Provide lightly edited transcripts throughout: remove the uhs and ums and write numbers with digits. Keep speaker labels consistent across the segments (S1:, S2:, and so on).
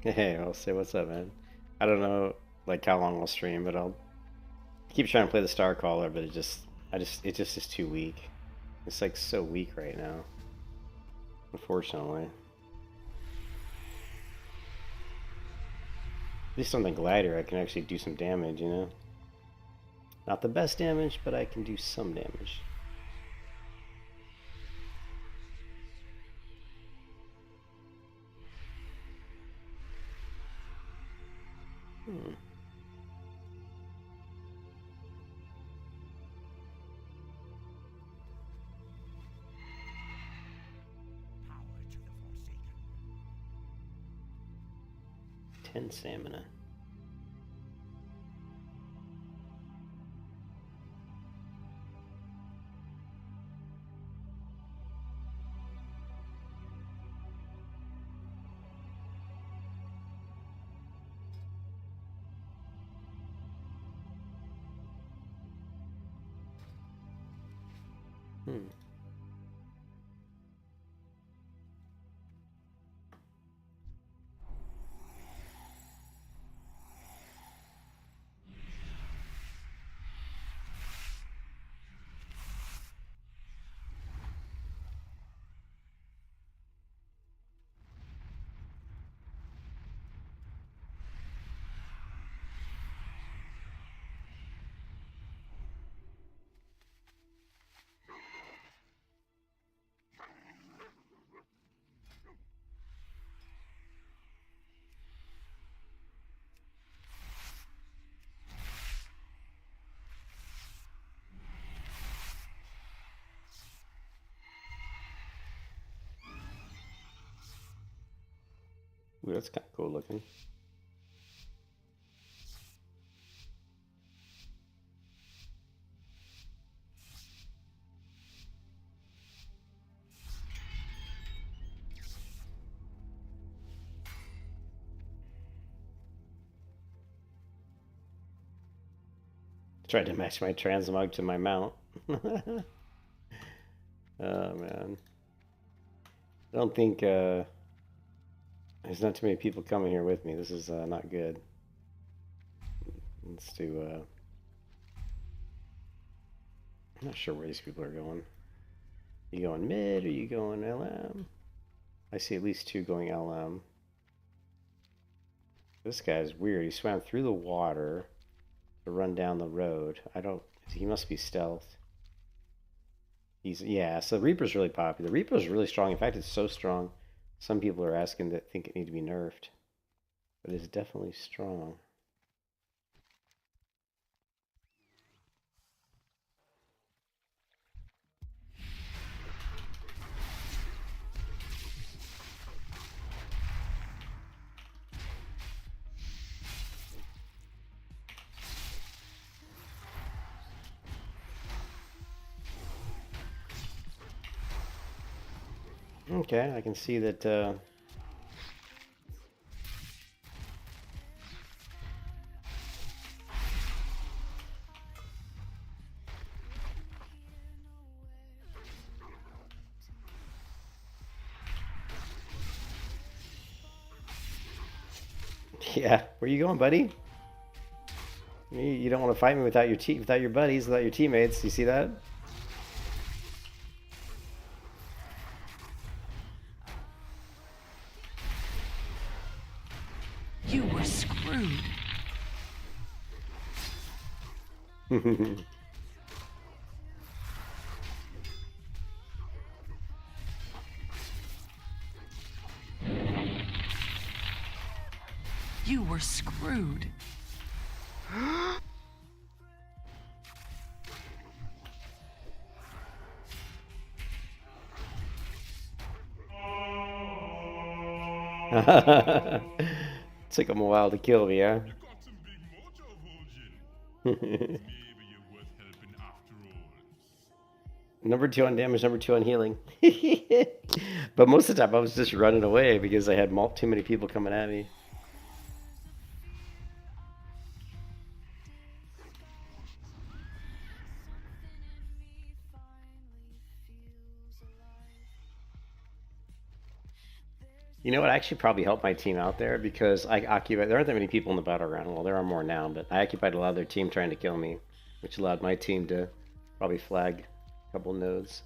S1: Hey, I'll say what's up, man. I don't know like how long I'll stream, but I'll keep trying to play the Star Caller, but it just is too weak. It's like so weak right now, unfortunately. At least on the glider, I can actually do some damage, you know? Not the best damage, but I can do some damage. Hmm.
S2: Power to the Forsaken.
S1: 10 stamina. Hmm. Ooh, that's kind of cool looking. Tried to match my transmog to my mount. Oh man. I don't think there's not too many people coming here with me. This is not good. Let's do I'm not sure where these people are going. You going mid or you going LM? I see at least two going LM. This guy's weird. He swam through the water to run down the road. He must be stealth. Yeah, so Reaper's really popular. Reaper's really strong. In fact, it's so strong. Some people are asking that think it needs to be nerfed. But it's definitely strong. Okay, I can see that yeah, where you going, buddy? You don't want to fight me without without your buddies, without your teammates. You see that?
S2: You were screwed. You were screwed.
S1: Took him a while to kill me, huh?
S3: You got some big mojo, Virgin. Maybe you're worth helping after all.
S1: Number two on damage, number two on healing. But most of the time I was just running away because I had too many people coming at me. You know what? I actually probably helped my team out there because I occupied. There aren't that many people in the battleground. Well, there are more now, but I occupied a lot of their team trying to kill me, which allowed my team to probably flag a couple nodes.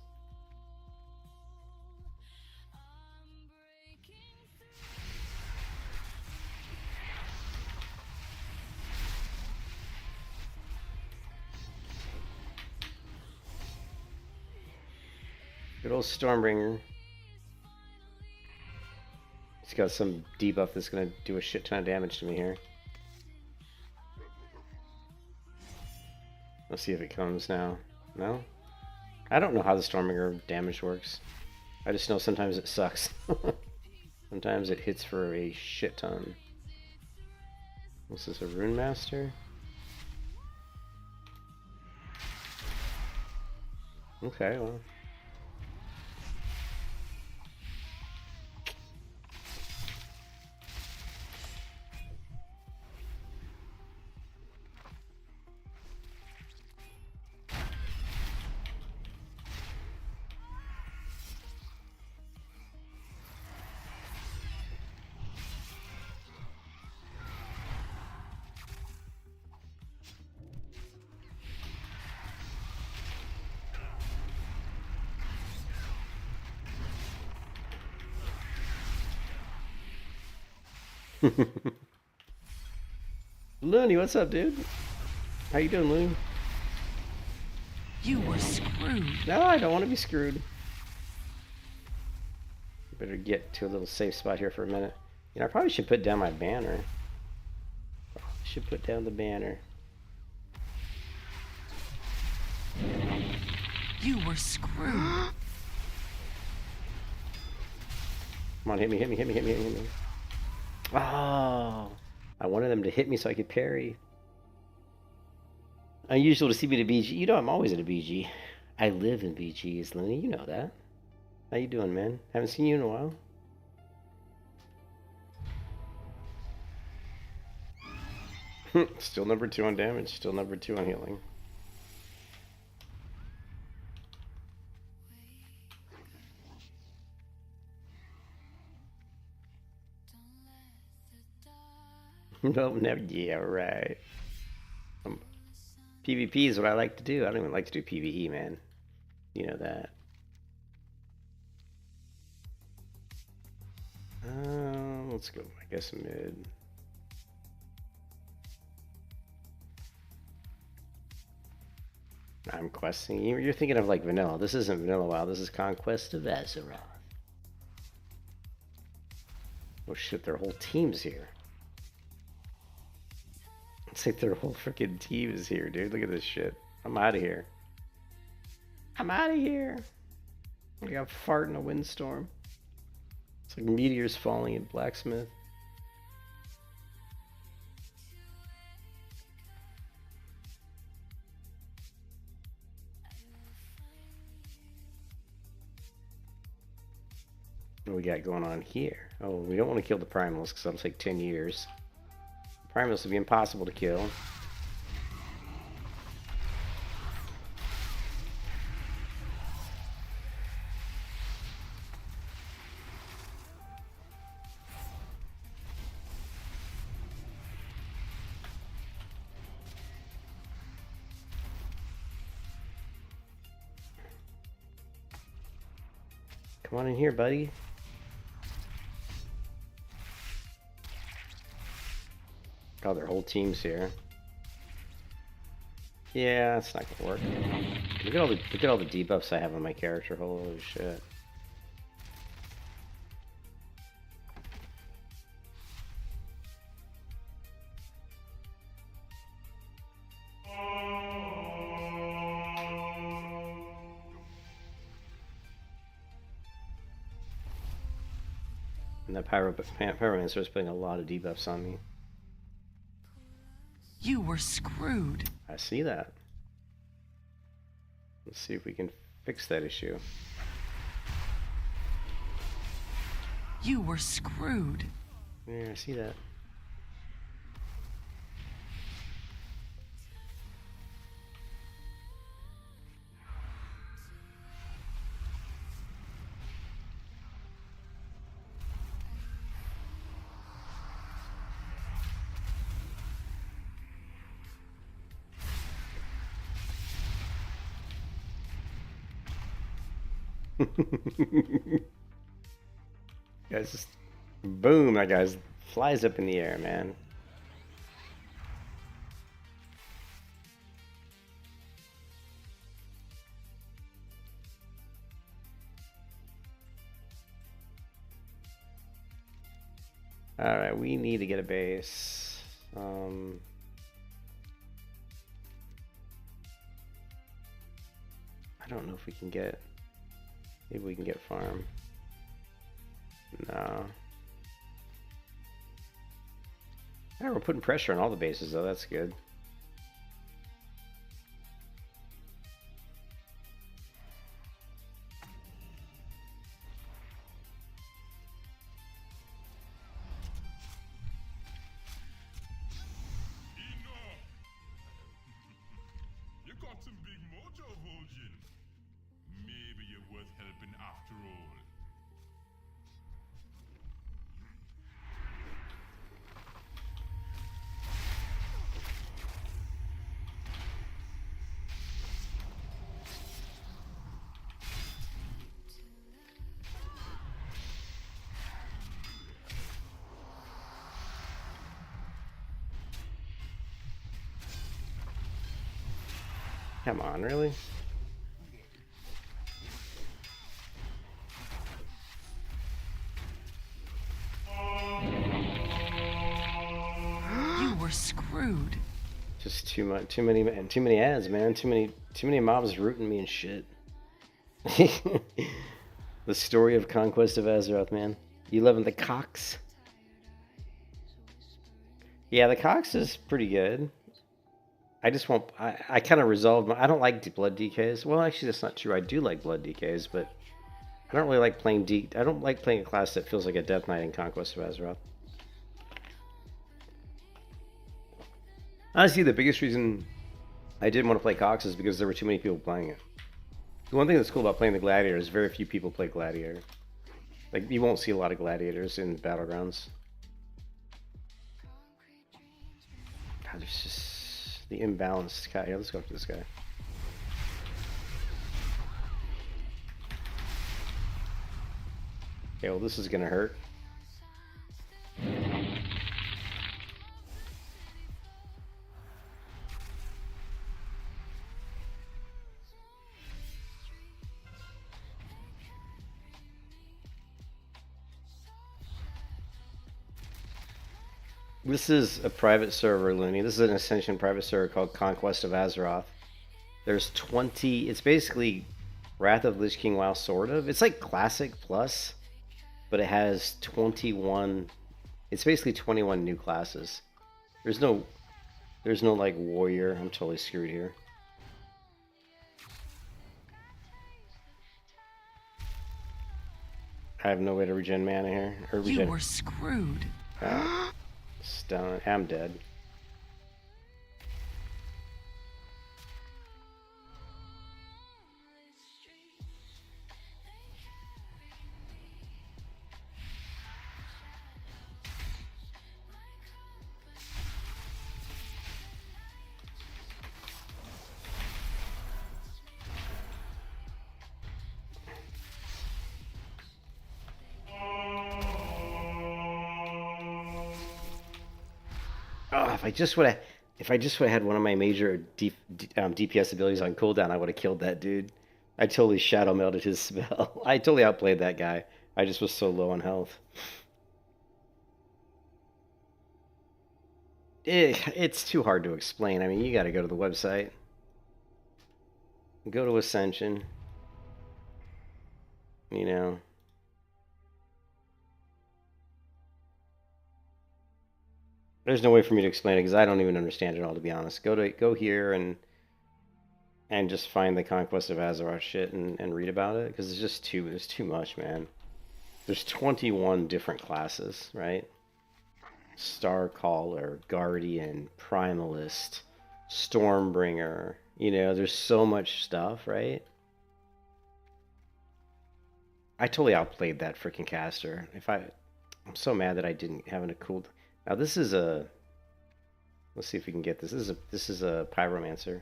S1: Good old Stormbringer. He's got some debuff that's gonna do a shit ton of damage to me here. Let's see if it comes now. No? I don't know how the Stormbringer damage works. I just know sometimes it sucks. Sometimes it hits for a shit ton. This is a Rune Master. Okay, well. Looney, what's up, dude? How you doing, Looney?
S2: You were screwed.
S1: No, I don't want to be screwed. Better get to a little safe spot here for a minute. You know, I probably should put down my banner. Should put down the banner.
S2: You were screwed.
S1: Come on, hit me, hit me, hit me, hit me, hit me. Oh, I wanted them to hit me so I could parry. Unusual to see me at a BG. You know I'm always at a BG. I live in BGs, Lenny. You know that. How you doing, man? Haven't seen you in a while. Still number 2 on damage. Still number 2 on healing. No, never. Yeah, right. PvP is what I like to do. I don't even like to do PvE, man. You know that. Let's go, I guess, mid. I'm questing. You're thinking of like vanilla. This isn't vanilla WoW. This is Conquest of Azeroth. Oh shit, their whole team's here. It's like their whole freaking team is here, dude. Look at this shit. I'm out of here. I'm out of here. I got fart in a windstorm. It's like meteors falling in Blacksmith. What do we got going on here? Oh, we don't want to kill the primals because that'll take 10 years. Primals will be impossible to kill. Come on in here, buddy. Oh, their whole team's here. Yeah, it's not gonna work. Look at all the debuffs I have on my character. Holy shit. And that Pyromancer is putting a lot of debuffs on me.
S2: You were screwed.
S1: I see that. Let's see if we can fix that issue.
S2: You were screwed.
S1: Yeah, I see that. Guys, just boom! That guy flies up in the air, man. All right, we need to get a base. I don't know if we can get. Maybe we can get farm. No. Yeah, we're putting pressure on all the bases, though. That's good.
S3: Enough! You got some big mojo, Vulcan. Maybe you're worth helping after all.
S1: Come on, really?
S2: You were screwed.
S1: Just too much, too many ads, man. Too many mobs rooting me and shit. The story of Conquest of Azeroth, man. You loving the Cox? Yeah, the Cox is pretty good. I just won't. I kind of resolved. I don't like blood DKs. Well, actually, that's not true. I do like blood DKs, but I don't really like playing I don't like playing a class that feels like a Death Knight in Conquest of Azeroth. Honestly, the biggest reason I didn't want to play Cox is because there were too many people playing it. The one thing that's cool about playing the Gladiator is very few people play Gladiator. Like, you won't see a lot of Gladiators in Battlegrounds. God, there's just the imbalanced guy. Yeah, let's go after this guy. Okay, well, this is gonna hurt. This is a private server, Looney. This is an Ascension private server called Conquest of Azeroth. There's 20. It's basically Wrath of Lich King WoW, sort of. It's like Classic Plus, but it has 21. It's basically 21 new classes. There's no like warrior. I'm totally screwed here. I have no way to regen mana here. Or regen.
S2: You were screwed.
S1: Stun. I'm dead. Oh, if I just would have had one of my major DPS abilities on cooldown, I would have killed that dude. I totally shadow melted his spell. I totally outplayed that guy. I just was so low on health. It's too hard to explain. I mean, you got to go to the website. Go to Ascension. You know. There's no way for me to explain it because I don't even understand it all, to be honest. Go here and just find the Conquest of Azeroth shit and read about it, because there's too much, man. There's 21 different classes, right? Starcaller, Guardian, Primalist, Stormbringer. You know, there's so much stuff, right? I totally outplayed that freaking caster. I'm so mad that I didn't have a cool. Now this is a. Let's see if we can get this. This is a Pyromancer.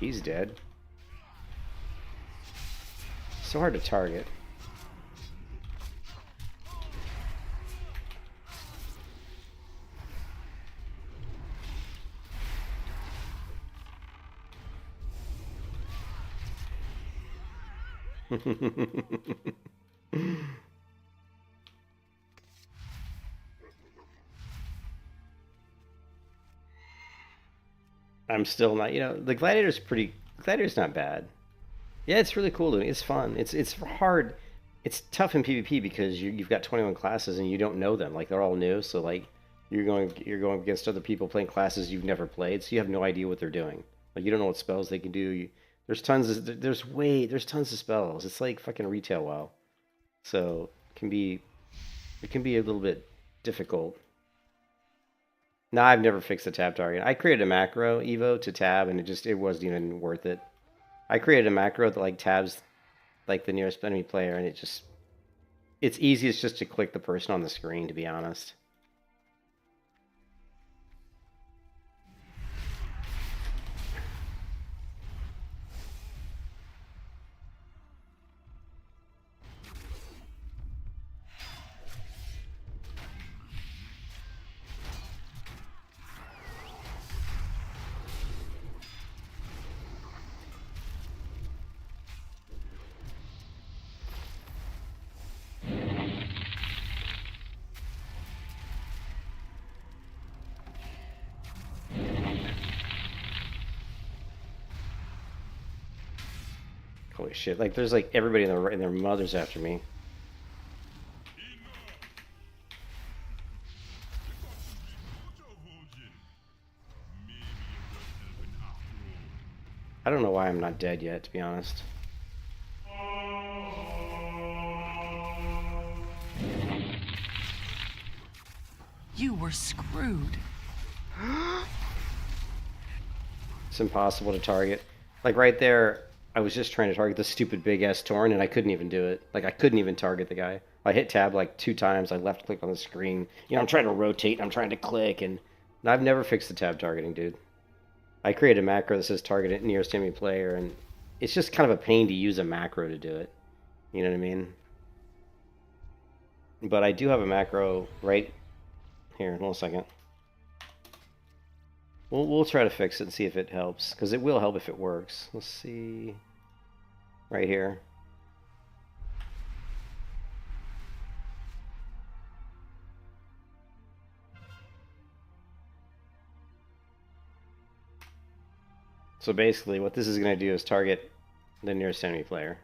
S1: He's dead. So hard to target. I'm still not, the Gladiator's not bad. Yeah, it's really cool doing. It's fun. It's hard. It's tough in PvP because you've got 21 classes and you don't know them. Like they're all new, so like you're going against other people playing classes you've never played, so you have no idea what they're doing. Like you don't know what spells they can do. There's tons of spells. It's like fucking retail WoW. So it can be a little bit difficult. No, I've never fixed the tab target. I created a macro Evo to tab, and it wasn't even worth it. I created a macro that like tabs like the nearest enemy player, and it's easiest just to click the person on the screen, to be honest. Holy shit! Like there's like everybody in their mothers after me. I don't know why I'm not dead yet, to be honest.
S2: You were screwed.
S1: It's impossible to target. Like right there, I was just trying to target the stupid big ass Torn, and I couldn't even do it. Like I couldn't even target the guy. I hit tab like 2 times. I left click on the screen. I'm trying to rotate. I'm trying to click, and I've never fixed the tab targeting, dude. I created a macro that says target it nearest enemy player, and it's just kind of a pain to use a macro to do it. You know what I mean? But I do have a macro right here. Hold on a second. We'll try to fix it and see if it helps, because it will help if it works. Let's see. Right here. So basically, what this is going to do is target the nearest enemy player.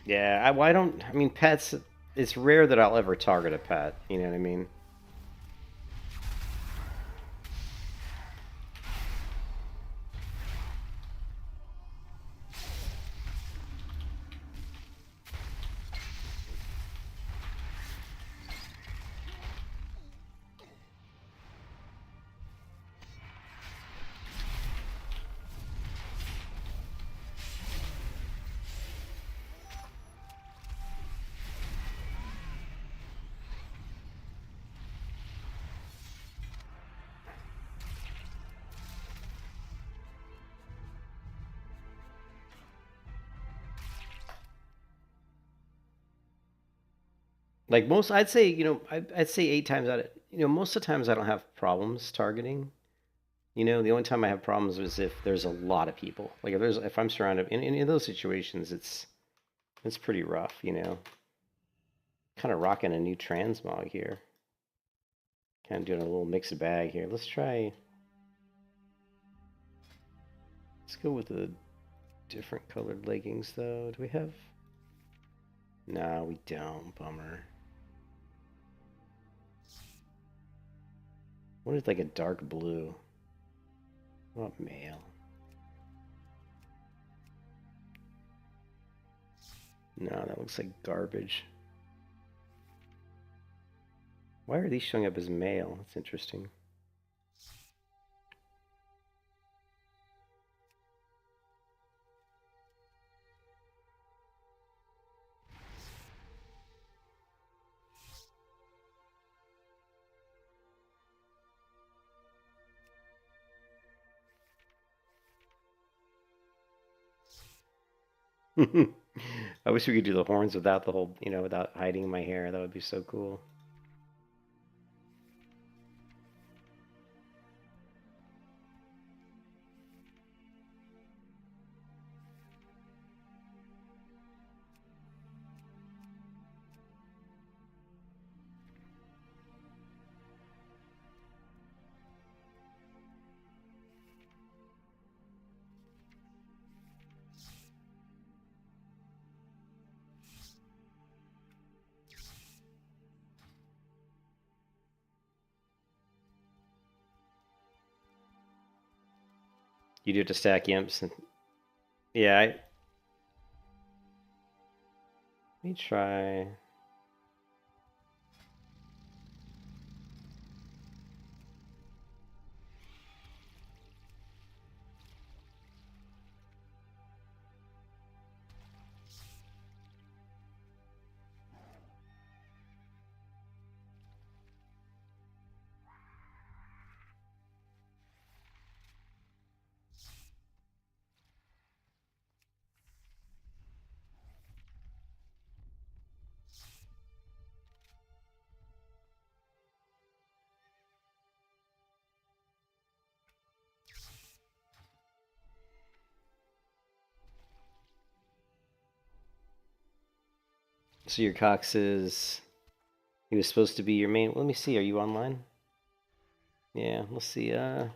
S1: Yeah, I mean, pets, it's rare that I'll ever target a pet, you know what I mean? Like most, I'd say, I'd say 8 times out of, most of the times I don't have problems targeting. The only time I have problems is if there's a lot of people. Like if I'm surrounded in those situations, it's pretty rough, Kind of rocking a new transmog here. Kind of doing a little mixed bag here. Let's go with the different colored leggings though. Do we have? No, we don't. Bummer. What is like a dark blue? What male? No, that looks like garbage. Why are these showing up as male? That's interesting. I wish we could do the horns without the whole, without hiding my hair. That would be so cool. You do have to stack imps. Yeah, let me try. So your Cox is. He was supposed to be your main. Let me see. Are you online? Yeah, let's see. Can't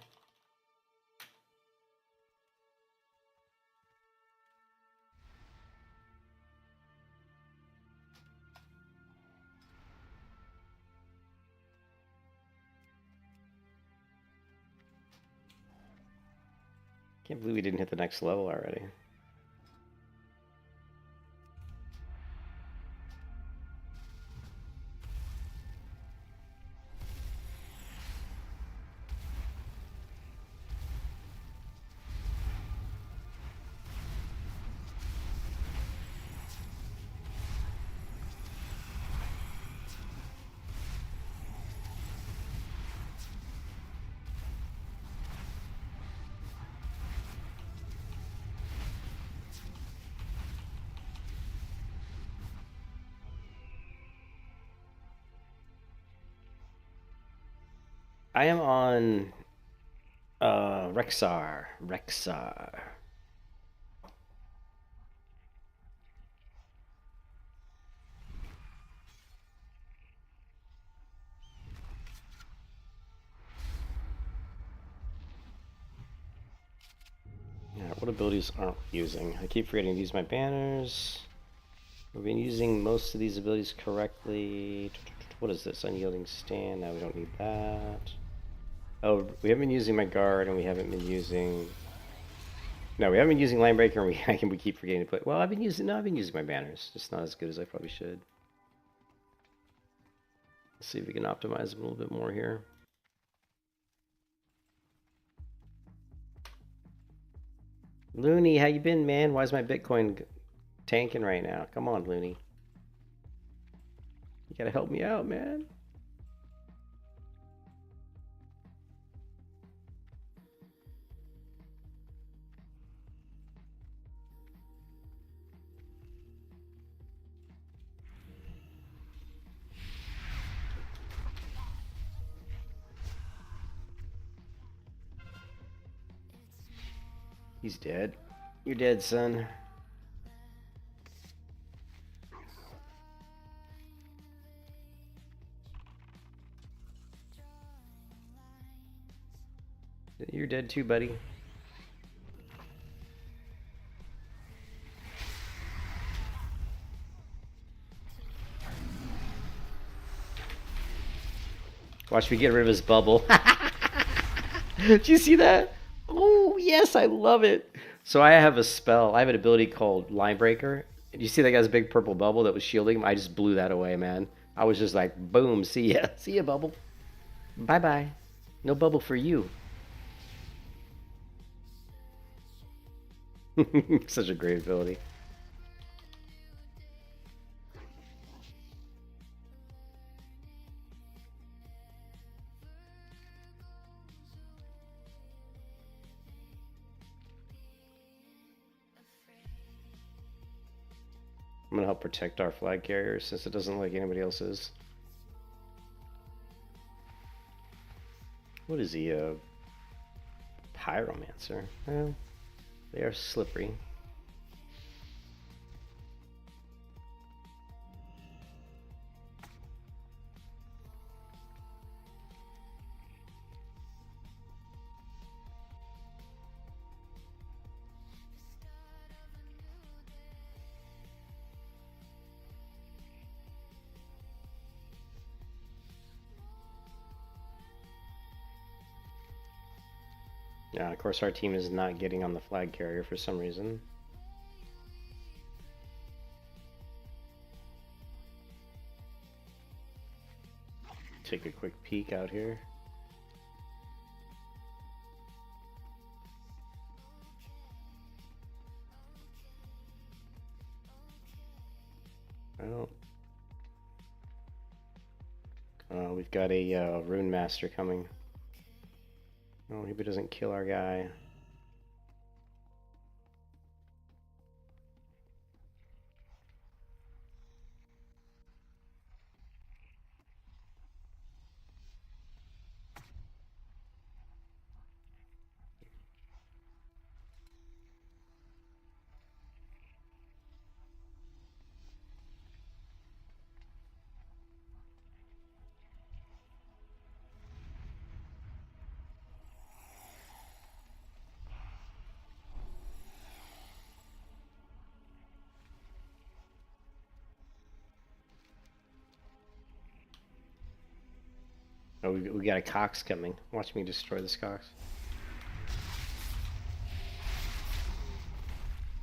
S1: believe we didn't hit the next level already. I am on Rexar. Yeah, what abilities aren't we using? I keep forgetting to use my banners. We've been using most of these abilities correctly. What is this? Unyielding stand. Now we don't need that. Oh, we haven't been using my guard, and we haven't been using. No, we haven't been using line breaker, and we keep forgetting to put. Well, I've been using my banners, just not as good as I probably should. Let's see if we can optimize them a little bit more here. Looney, how you been, man? Why is my Bitcoin tanking right now? Come on, Looney. You gotta help me out, man. He's dead. You're dead, son. You're dead too, buddy. Watch me get rid of his bubble. Did you see that? Oh, yes, I love it. So I have a spell. I have an ability called Line Breaker. You see that guy's big purple bubble that was shielding him? I just blew that away, man. I was just like, boom, see ya. See ya, bubble. Bye-bye. No bubble for you. Such a great ability. I'm gonna help protect our flag carrier since it doesn't like anybody else's. What is he, a pyromancer? Well, they are slippery. Yeah, of course our team is not getting on the flag carrier for some reason. Take a quick peek out here. Well, we've got a rune master coming. Oh, hope he doesn't kill our guy. Oh, we got a Cox coming. Watch me destroy this Cox.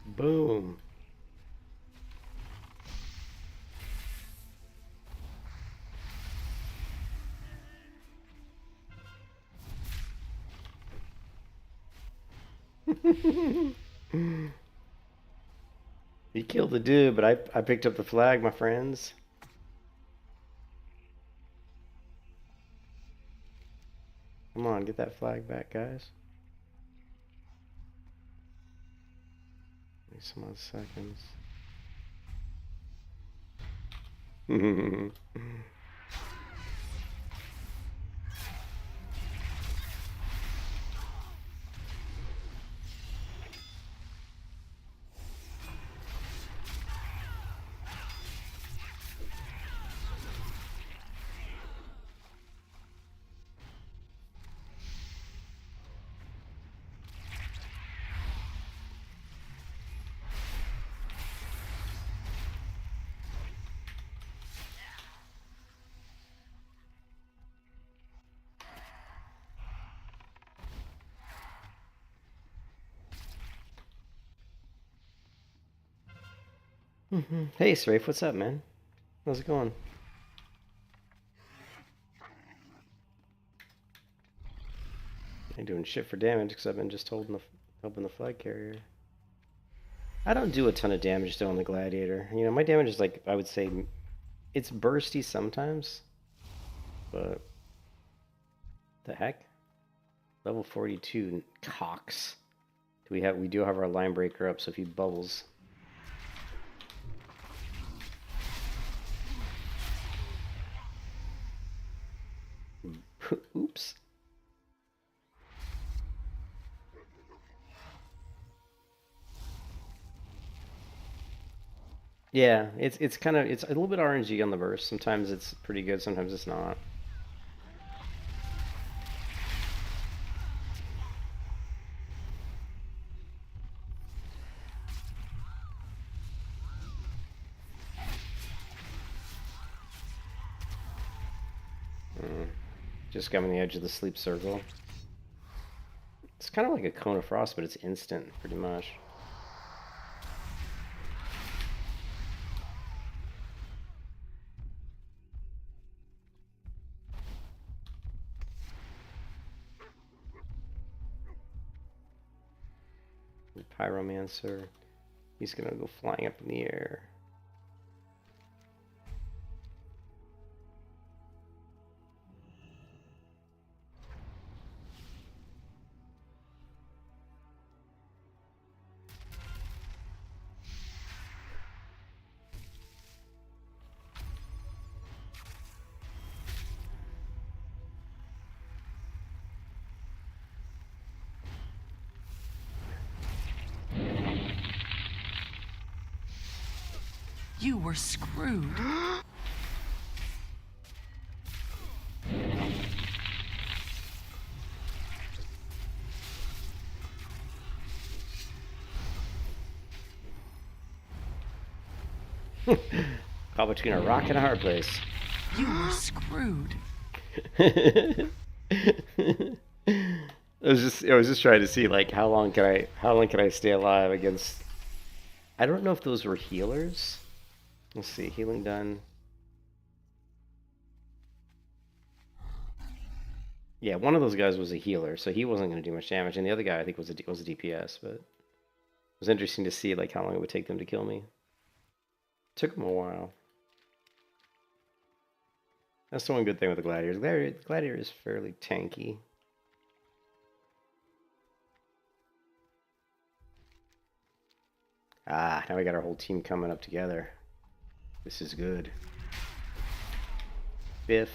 S1: Boom. He killed the dude, but I picked up the flag, my friends. Come on, get that flag back, guys. Wait some odd seconds. Hey, Strafe, what's up, man? How's it going? I ain't doing shit for damage because I've been just helping the flag carrier. I don't do a ton of damage though on the Gladiator. You know, my damage is like, I would say, it's bursty sometimes, but the heck? Level 42 Cox. We do have our line breaker up, so if he bubbles. Oops. Yeah, it's kind of, it's a little bit RNG on the burst. Sometimes it's pretty good, sometimes it's not. Just got on the edge of the sleep circle. It's kind of like a cone of frost, but it's instant, pretty much. The pyromancer, he's gonna go flying up in the air.
S2: You were screwed.
S1: Caught between a rock and a hard place.
S2: You were screwed.
S1: I was just trying to see like how long can I stay alive against. I don't know if those were healers. Let's see, healing done. Yeah, one of those guys was a healer, so he wasn't going to do much damage, and the other guy I think was a DPS. But it was interesting to see like how long it would take them to kill me. Took them a while. That's the one good thing with the Gladiators. The Gladiator is fairly tanky. Ah, now we got our whole team coming up together. This is good. Biff.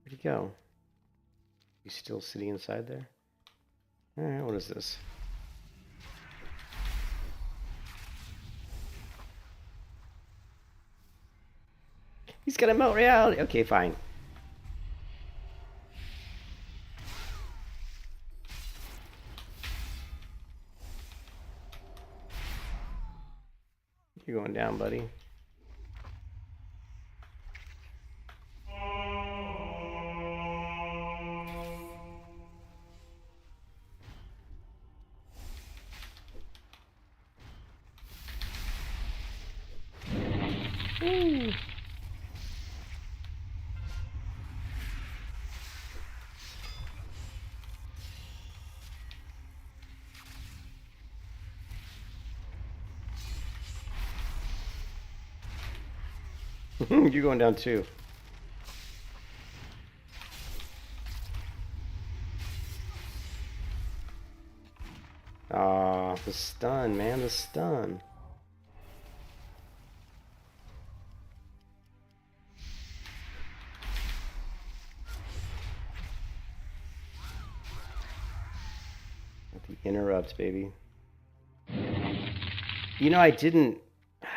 S1: Where'd he go? He's still sitting inside there? Alright, what is this? He's gonna melt reality! Okay, fine. You're going down, buddy. Woo. You're going down too. Ah, the stun, man, the stun. The interrupt, baby. You know, I didn't.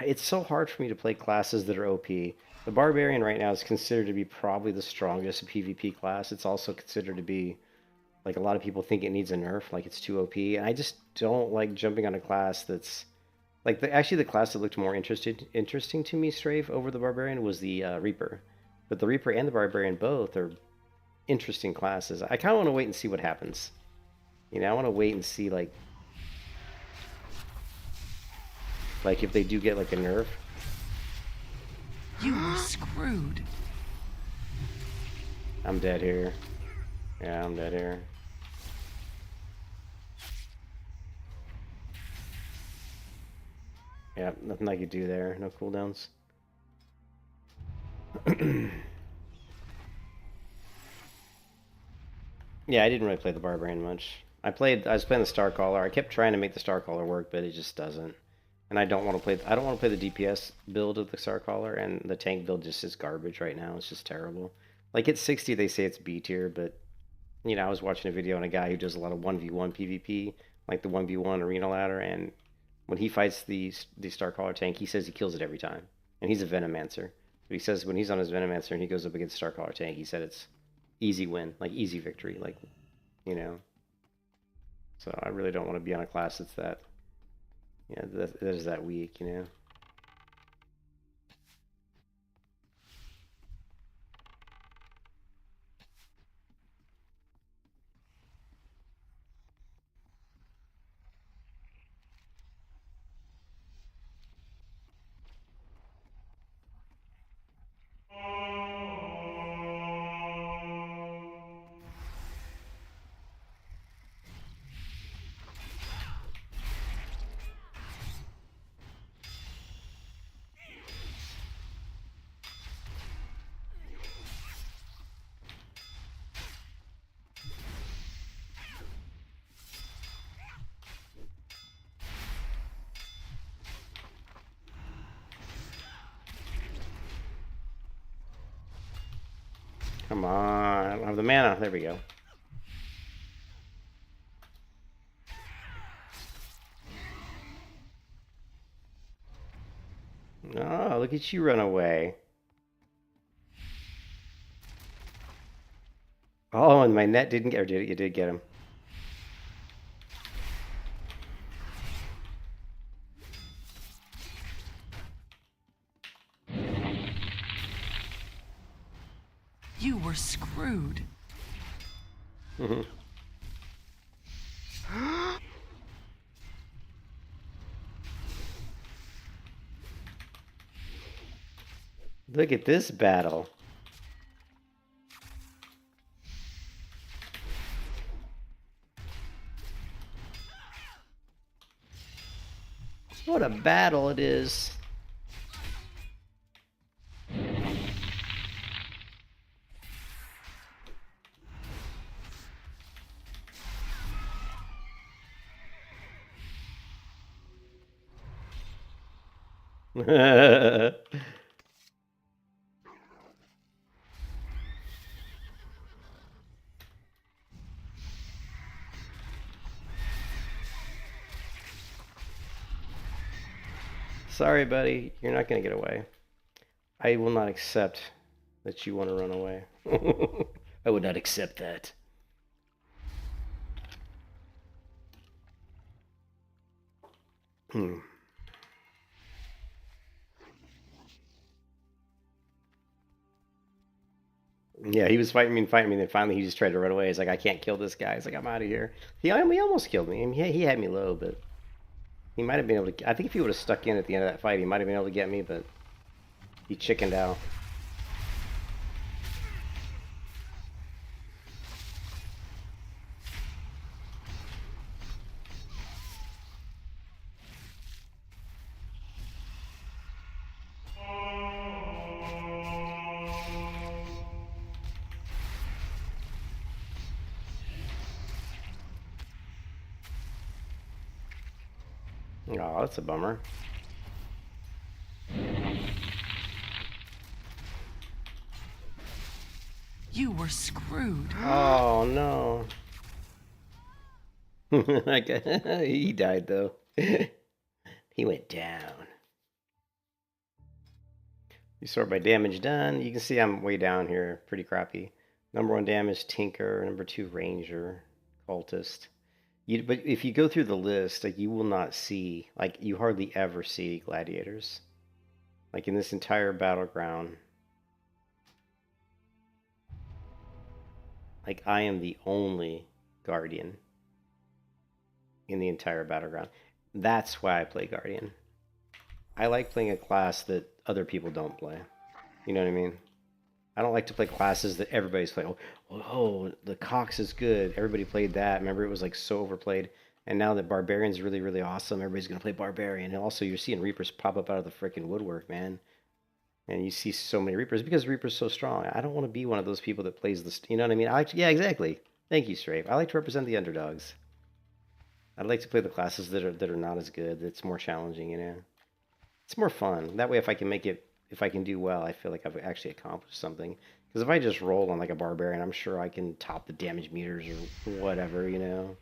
S1: It's so hard for me to play classes that are OP. The Barbarian right now is considered to be probably the strongest PvP class. It's also considered to be, like, a lot of people think it needs a nerf, like it's too OP. And I just don't like jumping on a class that's, like, actually the class that looked more interesting to me, Strafe, over the Barbarian was the Reaper. But the Reaper and the Barbarian both are interesting classes. I kind of want to wait and see what happens. You know, I want to wait and see, like if they do get, like, a nerf.
S2: You were screwed.
S1: I'm dead here. Yeah, I'm dead here. Yeah, nothing I could do there. No cooldowns. Yeah, I didn't really play the Barbarian much. I was playing the Starcaller. I kept trying to make the Starcaller work, but it just doesn't. And I don't want to play the DPS build of the Starcaller, and the tank build just is garbage right now. It's just terrible. Like, at 60 they say it's B tier, but you know, I was watching a video on a guy who does a lot of 1v1 PvP, like the 1v1 arena ladder, and when he fights the Starcaller tank, he says he kills it every time. And he's a Venomancer. But he says when he's on his Venomancer and he goes up against Starcaller tank, he said it's easy win, like easy victory, like, you know. So I really don't want to be on a class that's that, yeah, that is that weak, you know. Come on, I don't have the mana. There we go. Oh, look at you run away. Oh, and my net didn't get, or did it? You did get him.
S2: You were screwed.
S1: Look at this battle. What a battle it is. Sorry, buddy. You're not going to get away. I will not accept that you want to run away. I would not accept that. Yeah, he was fighting me and fighting me, and then finally he just tried to run away. He's like, I can't kill this guy. He's like, I'm out of here. He almost killed me. I mean, he had me low, but he might have been able to... I think if he would have stuck in at the end of that fight, he might have been able to get me, but he chickened out. Oh, that's a bummer.
S2: You were screwed.
S1: Oh, no. He died, though. He went down. You sort by damage done. You can see I'm way down here. Pretty crappy. Number 1 damage, Tinker. Number 2, Ranger. Cultist. But if you go through the list, like, you will not see, like, you hardly ever see gladiators. Like, in this entire battleground. Like, I am the only Guardian in the entire battleground. That's why I play Guardian. I like playing a class that other people don't play. You know what I mean? I don't like to play classes that everybody's playing. Oh, the Cox is good. Everybody played that. Remember, it was like so overplayed. And now that Barbarian's really, really awesome, everybody's going to play Barbarian. And also, you're seeing Reapers pop up out of the freaking woodwork, man. And you see so many Reapers because Reaper's so strong. I don't want to be one of those people that plays this. You know what I mean? Yeah, exactly. Thank you, Strafe. I like to represent the underdogs. I'd like to play the classes that are not as good. That's more challenging, you know. It's more fun. That way, if I can do well, I feel like I've actually accomplished something. Because if I just roll on like a Barbarian, I'm sure I can top the damage meters or whatever, you know.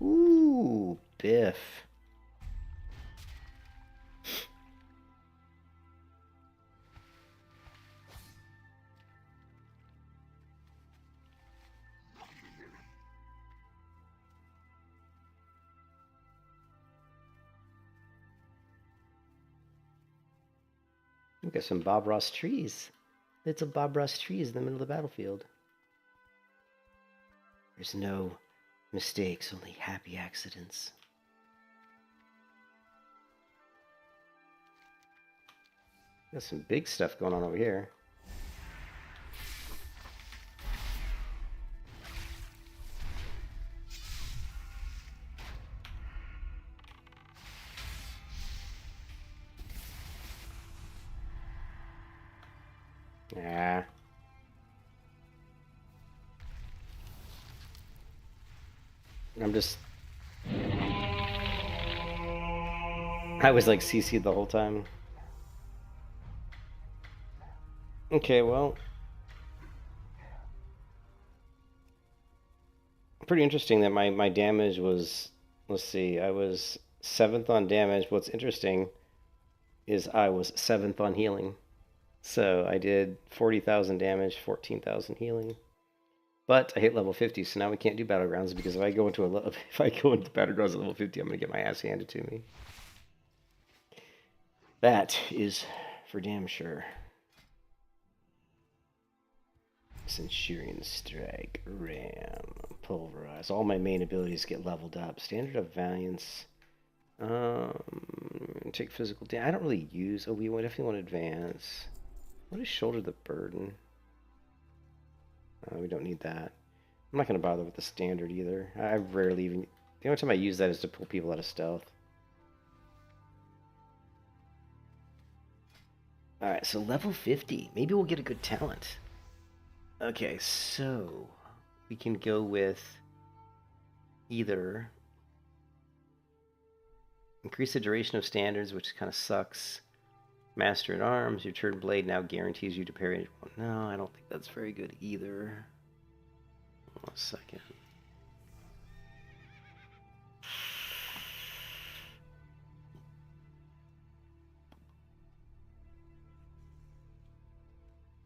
S1: Ooh, Biff. Look at some Bob Ross trees. Little Bob Ross trees in the middle of the battlefield. There's no mistakes, only happy accidents. Got some big stuff going on over here. Yeah. I'm just... I was like CC'd the whole time. Okay, well... Pretty interesting that my damage was... Let's see, I was 7th on damage. What's interesting is I was 7th on healing. So I did 40,000 damage, 14,000 healing. But I hit level 50, so now we can't do battlegrounds because if I go into if I go into battlegrounds at level 50, I'm gonna get my ass handed to me. That is for damn sure. Centurion Strike, Ram, Pulverize. All my main abilities get leveled up. Standard of Valiance. Take physical damage. I don't really use. Oh, we definitely want Advance. What is Shoulder the Burden? We don't need that. I'm not going to bother with the standard either. I rarely even... The only time I use that is to pull people out of stealth. Alright, so level 50. Maybe we'll get a good talent. Okay, so... We can go with... either... Increase the duration of standards, which kind of sucks. Master at Arms, your turn blade now guarantees you to parry. No, I don't think that's very good either. Hold on a second.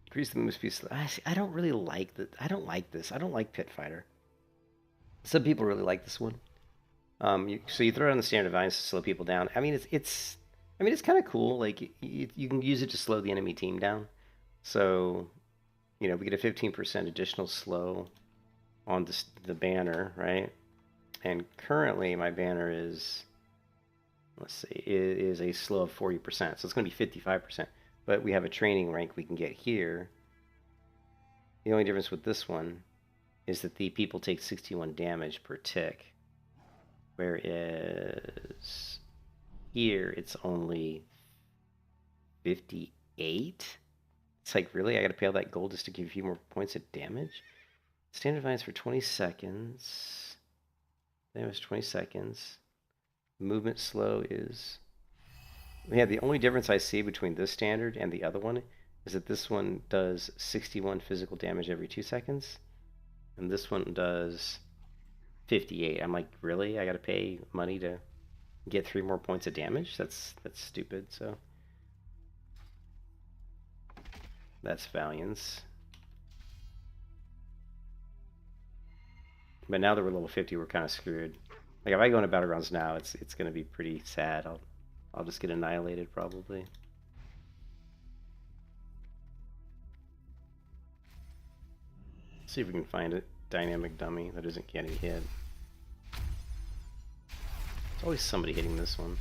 S1: Increase the move speed. I don't really like that. I don't like this. I don't like Pit Fighter. Some people really like this one. So you throw it on the standard vines to slow people down. I mean, it's kind of cool. Like you can use it to slow the enemy team down. So, we get a 15% additional slow on the banner, right? And currently my banner is, let's see, it is a slow of 40%. So it's going to be 55%. But we have a training rank we can get here. The only difference with this one is that the people take 61 damage per tick. Whereas here it's only 58. It's like, really? I gotta pay all that gold just to give you more points of damage? Standard vines for 20 seconds. Damage 20 seconds. Movement slow is... Yeah, the only difference I see between this standard and the other one is that this one does 61 physical damage every 2 seconds. And this one does 58. I'm like, really? I gotta pay money to get 3 more points of damage? That's stupid, so... That's Valiance. But now that we're level 50, we're kind of screwed. Like, if I go into Battlegrounds now, it's gonna be pretty sad. I'll just get annihilated, probably. Let's see if we can find a dynamic dummy that isn't getting hit. There's always somebody hitting this one.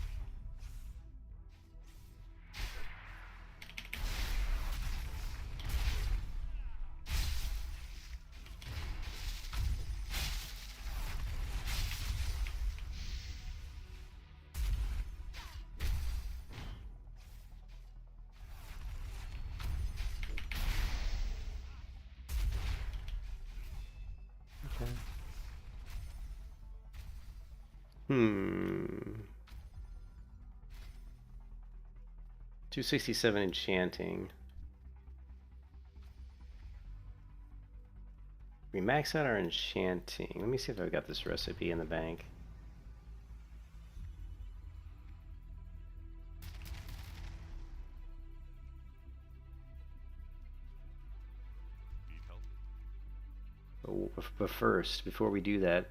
S1: Okay. 267 enchanting. We max out our enchanting. Let me see if I've got this recipe in the bank. Oh, but first, before we do that,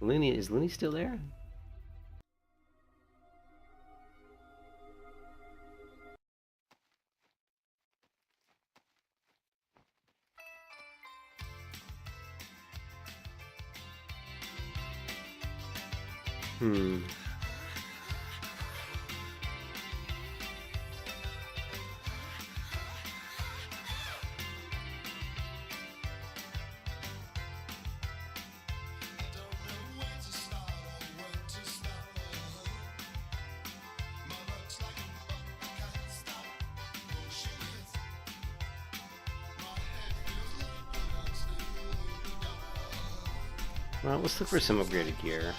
S1: is Looney still there? Well, let's look for some upgraded gear.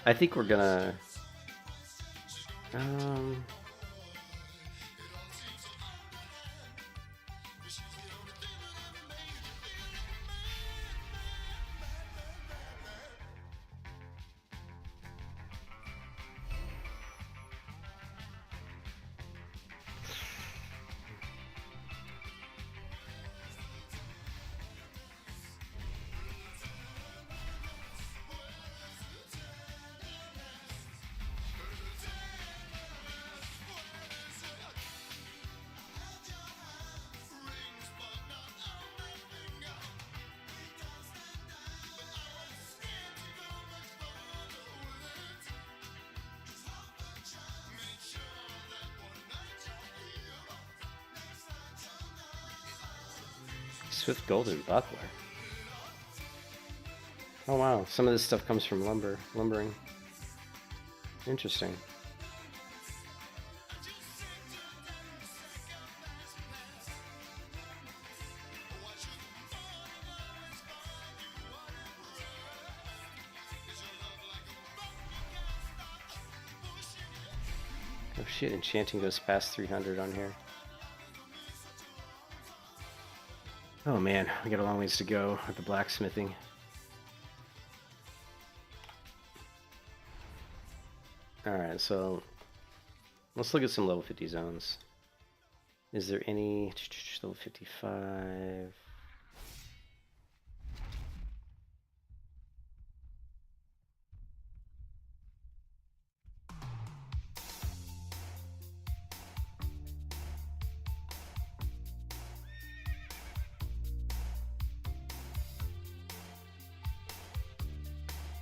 S1: I think we're gonna Swift Golden Buckler. Oh wow, some of this stuff comes from lumbering. Interesting. Oh shit, enchanting goes past 300 on here. Oh man, we got a long ways to go with the blacksmithing. Alright, so let's look at some level 50 zones. Is there any level 55?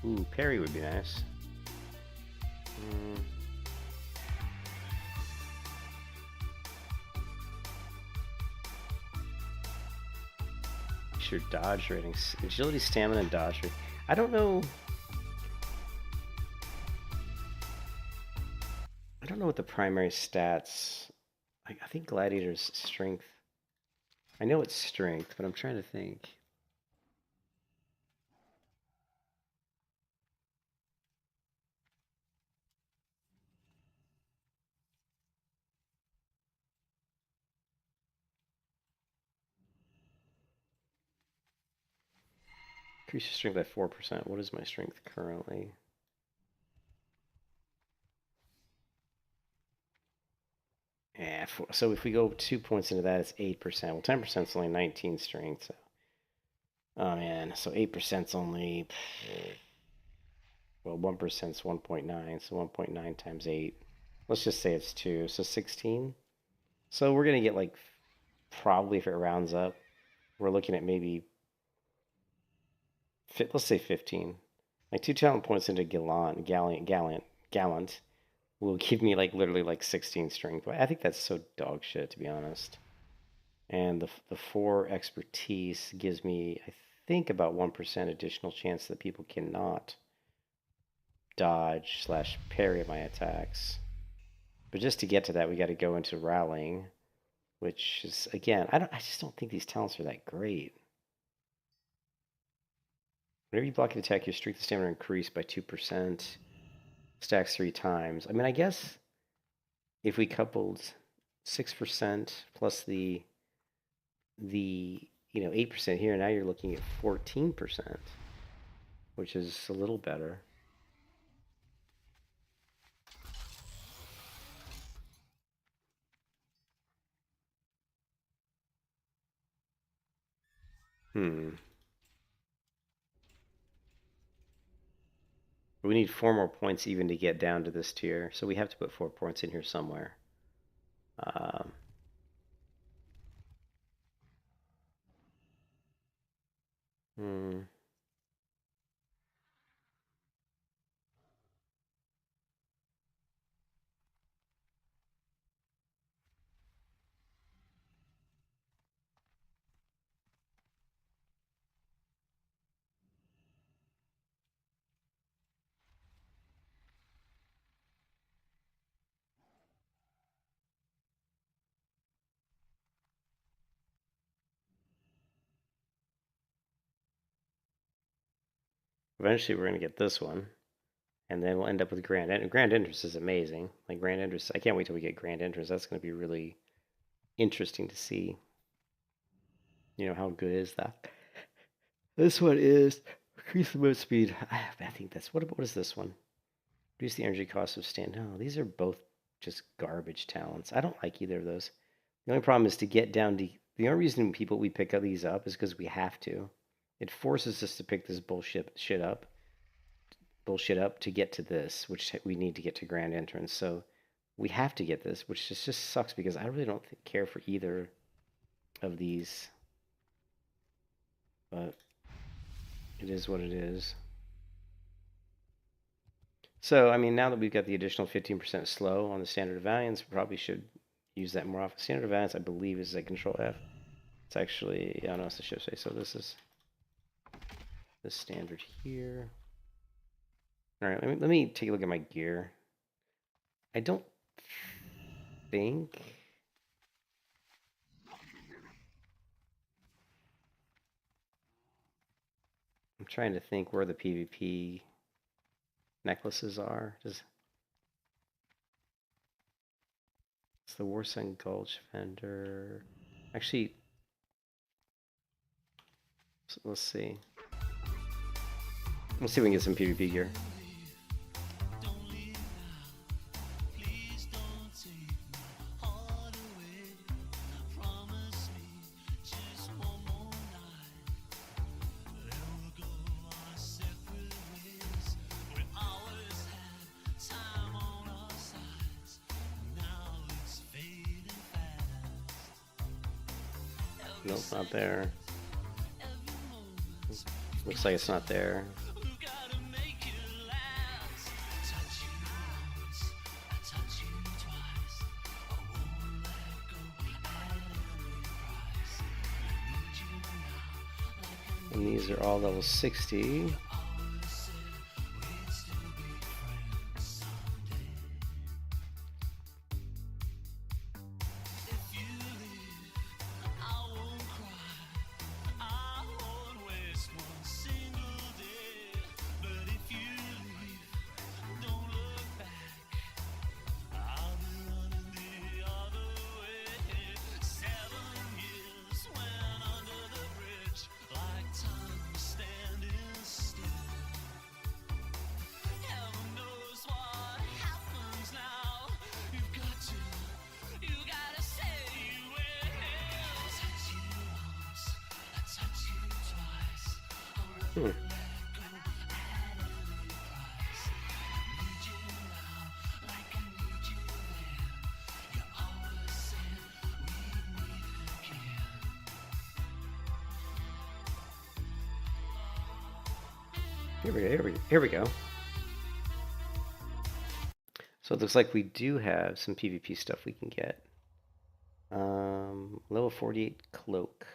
S1: Ooh, parry would be nice. Sure, dodge ratings. Agility, stamina, and dodge rating. I don't know. I don't know what the primary stats. I think Gladiator's strength. I know it's strength, but I'm trying to think. Increase your strength by 4%. What is my strength currently? Yeah, so if we go 2 points into that, it's 8%. Well, 10% is only 19 strength. So. Oh man, so 8% is only. Well, 1% is 1.9, so 1.9 times 8. Let's just say it's 2, so 16. So we're gonna get like, probably if it rounds up, we're looking at maybe. Let's say 15. Like 2 talent points into Gallant will give me like literally like 16 strength. I think that's so dog shit, to be honest. And the 4 expertise gives me, I think, about 1% additional chance that people cannot dodge / parry my attacks. But just to get to that, we got to go into rallying, which is, again, I just don't think these talents are that great. Whenever you block an attack, your strength and stamina increase by 2%. Stacks 3 times. I mean, I guess if we coupled 6% plus the 8% here, now you're looking at 14%, which is a little better. We need 4 more points even to get down to this tier, so we have to put 4 points in here somewhere. Hmm. Eventually, we're going to get this one, and then we'll end up with Grand Entrance. Grand Entrance is amazing. Like, Grand Entrance, I can't wait till we get Grand Entrance. That's going to be really interesting to see. How good is that? This one is increase the move speed. I think that's, what is this one? Reduce the energy cost of stand. No, these are both just garbage talents. I don't like either of those. The only problem is to get down to, the only reason we pick these up is because we have to. It forces us to pick this bullshit up to get to this, which we need to get to Grand Entrance. So we have to get this, which just sucks because I really don't care for either of these. But it is what it is. So, I mean, now that we've got the additional 15% slow on the standard of valiance, we probably should use that more often. Standard of valiance, I believe, is like Control F. It's actually, I don't know, it's the shift space. So this is the standard here. All right, let me take a look at my gear. I don't think I'm trying to think where the PvP necklaces are. It's the Warsun Gulch vendor. Actually, let's see. Let's see if we can get some PvP gear. Nope, not there. Looks like it's not there. And these are all level 60. Here we go. So it looks like we do have some PvP stuff we can get. Level 48 cloak.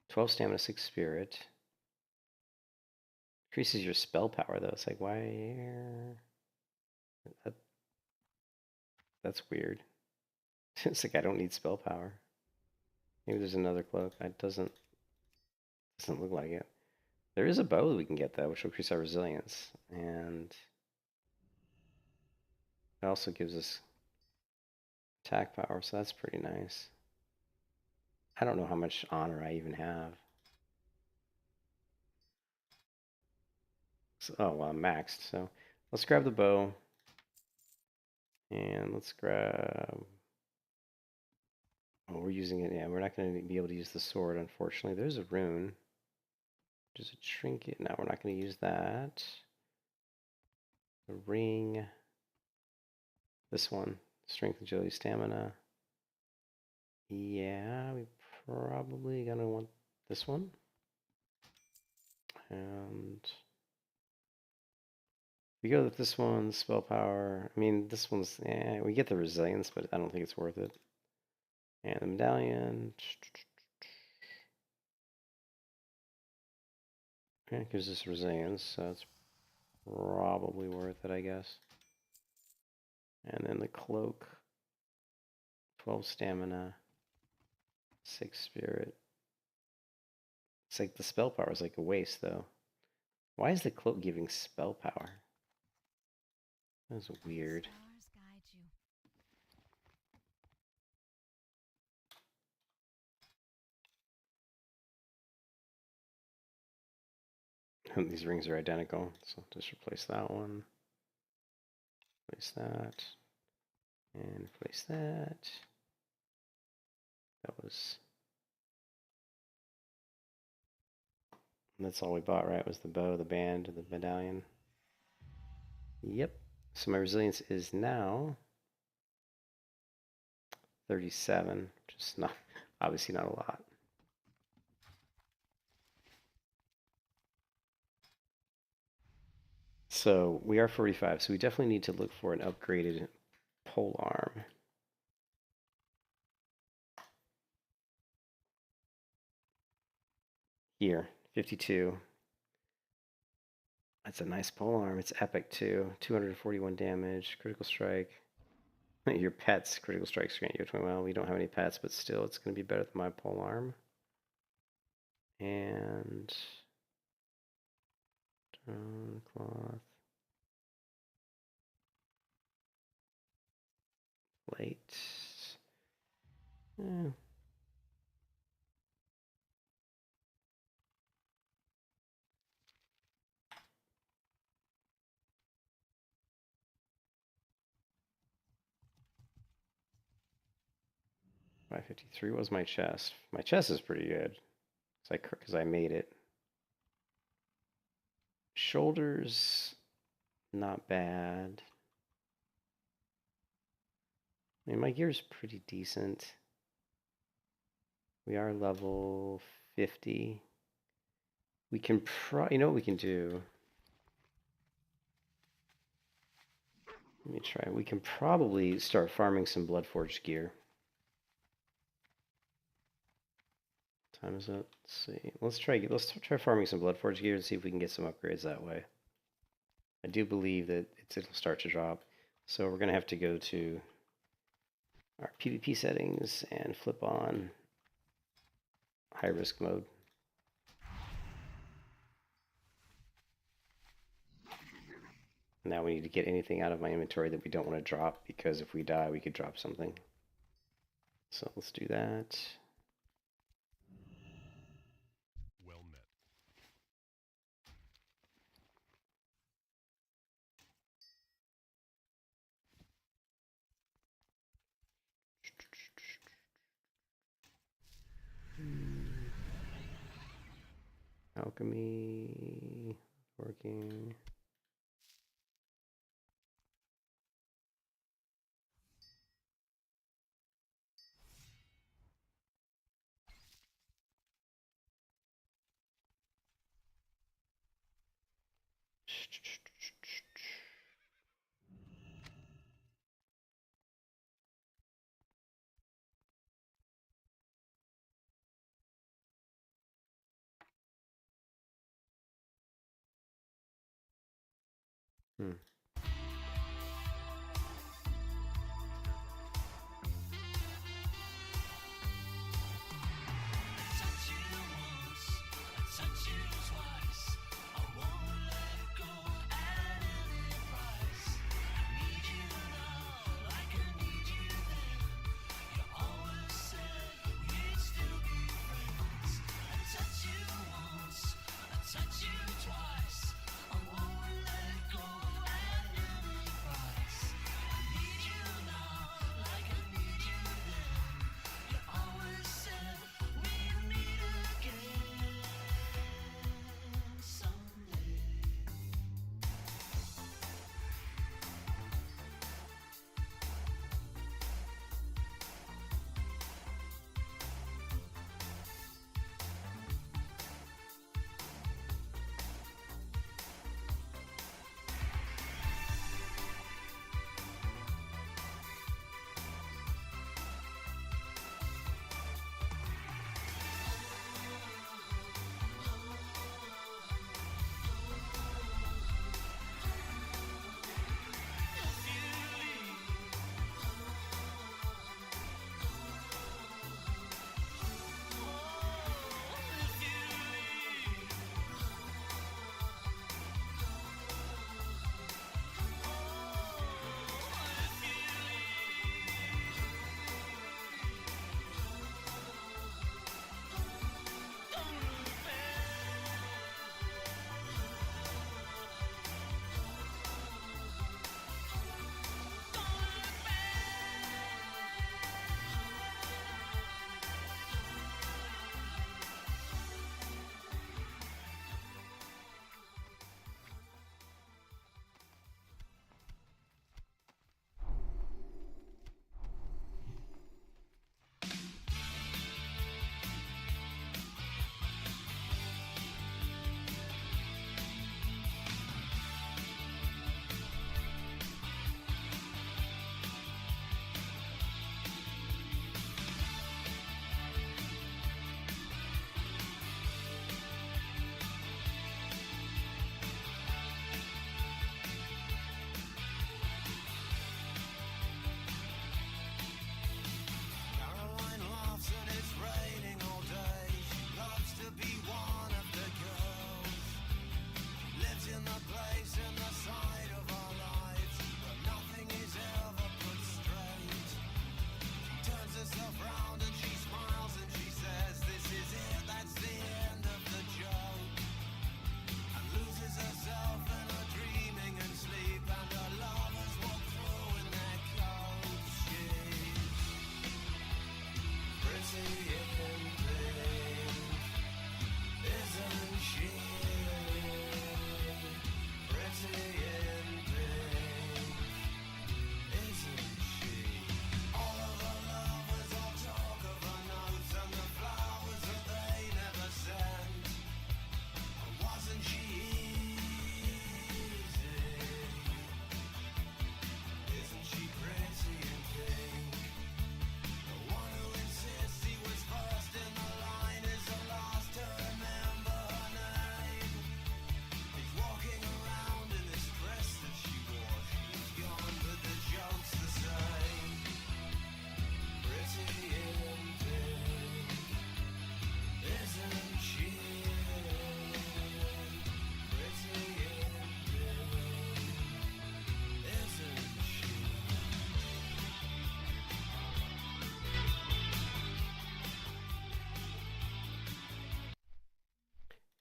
S1: 12 stamina, 6 spirit. Increases your spell power though. It's like, why? That's weird. It's like I don't need spell power. Maybe there's another cloak. It doesn't look like it. There is a bow that we can get, though, which will increase our resilience. And it also gives us attack power, so that's pretty nice. I don't know how much honor I even have. So, oh, well, I'm maxed, so let's grab the bow. And let's grab... Oh, we're using it, yeah, we're not going to be able to use the sword, unfortunately. There's a rune. There's a trinket. No, we're not going to use that. The ring. This one. Strength, agility, stamina. Yeah, we probably going to want this one. And we go with this one, spell power. I mean, this one's, we get the resilience, but I don't think it's worth it. And the medallion. It gives us resilience, so it's probably worth it, I guess. And then the cloak. 12 stamina. 6 spirit. It's like the spell power is like a waste, though. Why is the cloak giving spell power? That's weird. These rings are identical, so just replace that one. Replace that. And replace that. That was... That's all we bought, right? Was the bow, the band, the medallion. Yep. So my resilience is now 37, just not, obviously not a lot. So we are 45, so we definitely need to look for an upgraded pole arm. Here, 52. That's a nice pole arm. It's epic too. 241 damage, critical strike. Your pets, critical strikes grant you 20. Well, we don't have any pets, but still, it's going to be better than my pole arm. And cloth. Plate. Yeah. $553 was my chest. My chest is pretty good because I made it. Shoulders, not bad. I mean, my gear's pretty decent. We are level 50. We can you know what we can do? Let me try. We can probably start farming some Bloodforged gear. Time is up. Let's see. Let's try farming some Bloodforged gear and see if we can get some upgrades that way. I do believe that it'll start to drop. So we're gonna have to go to our PvP settings and flip on high risk mode. Now we need to get anything out of my inventory that we don't want to drop, because if we die, we could drop something. So let's do that.
S3: Well met.
S1: Alchemy working. Hmm.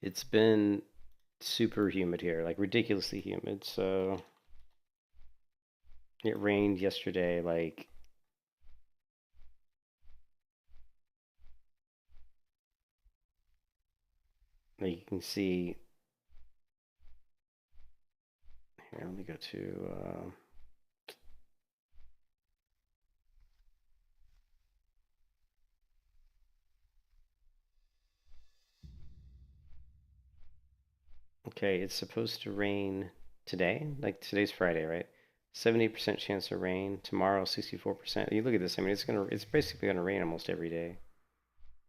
S1: it's been super humid here, like ridiculously humid. So it rained yesterday, like you can see here. Let me go to. Okay, it's supposed to rain today. Like today's Friday, right? 70% chance of rain. Tomorrow, 64%. You look at this. I mean, it's basically gonna rain almost every day.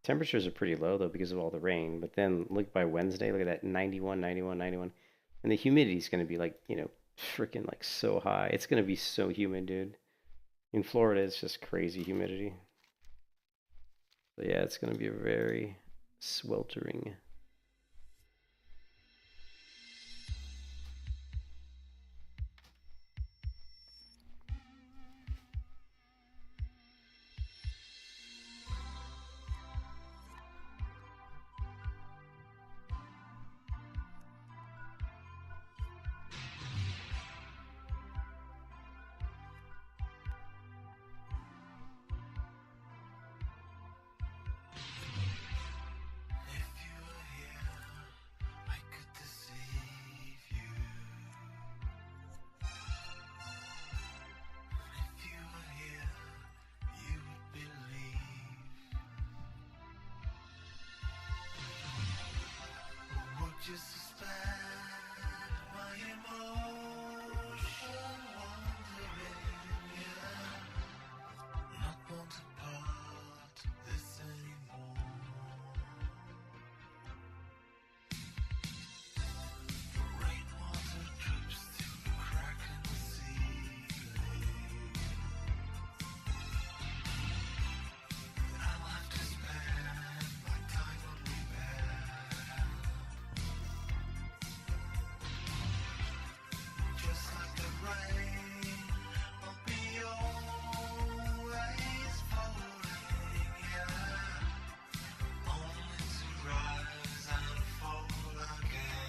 S1: Temperatures are pretty low though because of all the rain. But then look by Wednesday, look at that 91, 91, 91. And the humidity is gonna be like, freaking like so high. It's gonna be so humid, dude. In Florida, it's just crazy humidity. But yeah, it's gonna be a very sweltering.
S4: Just suspend my emotion wandering, yeah. Not want to part this anymore. The rainwater drips through the crack in the ceiling. I'll have to spend my time on repair. Just like the rain will be always falling, yeah. Only to rise and fall again.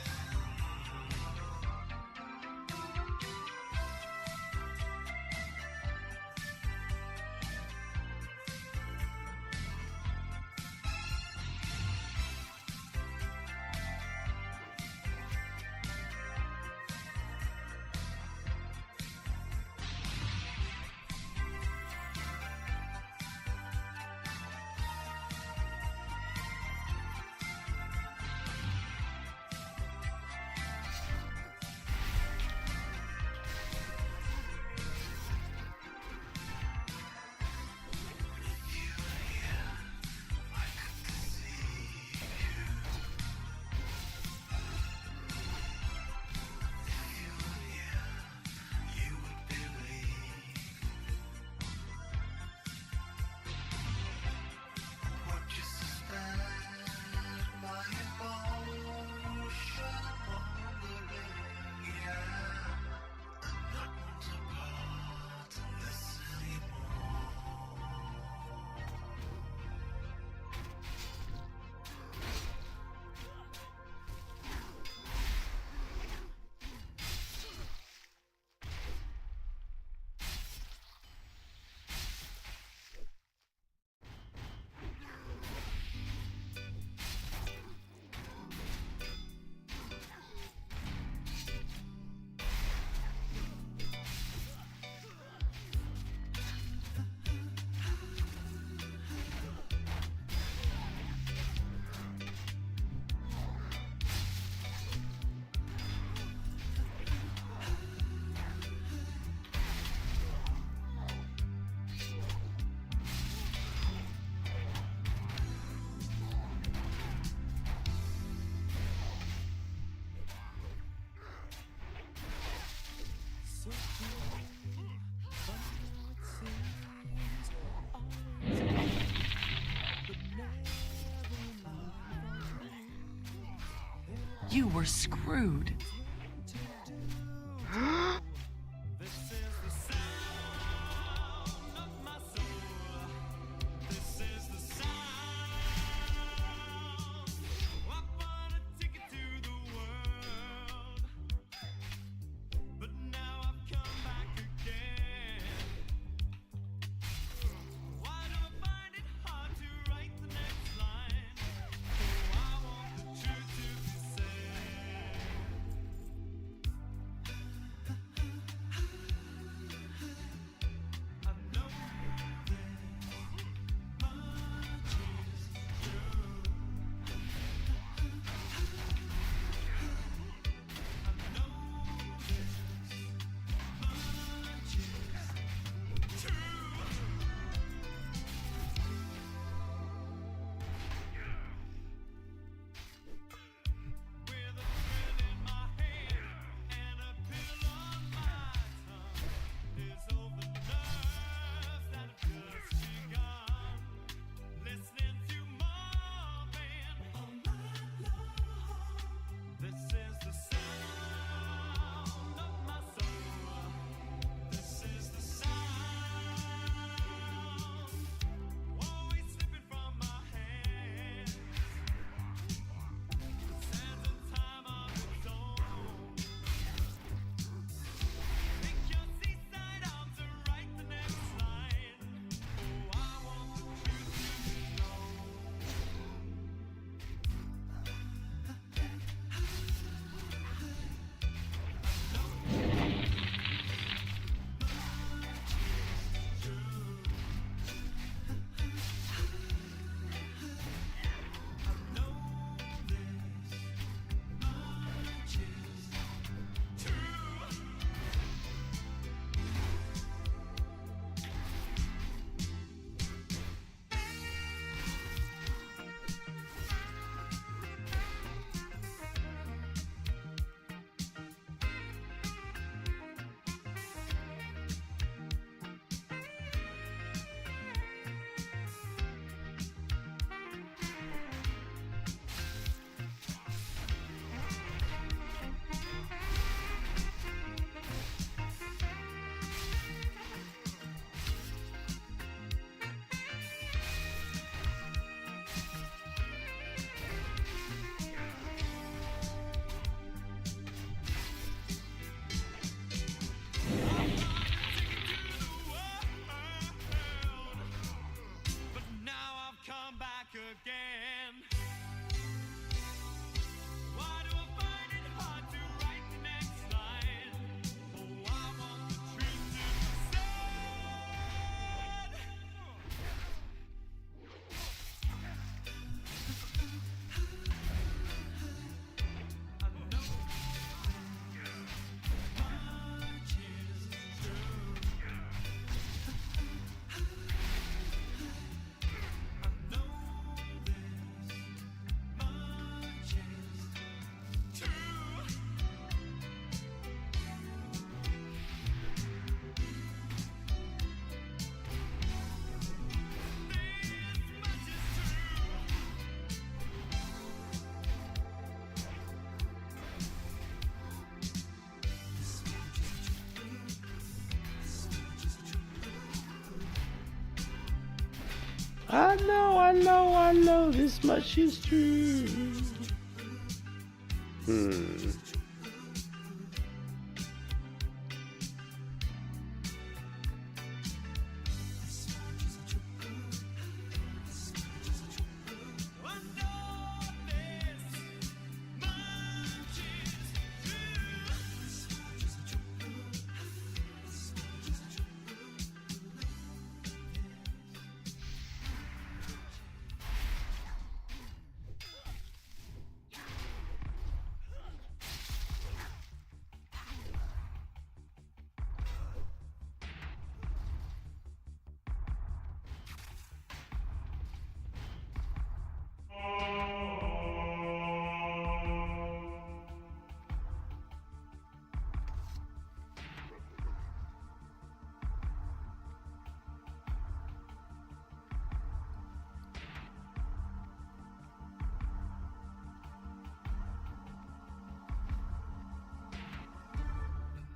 S2: You were screwed.
S1: I know this much is true.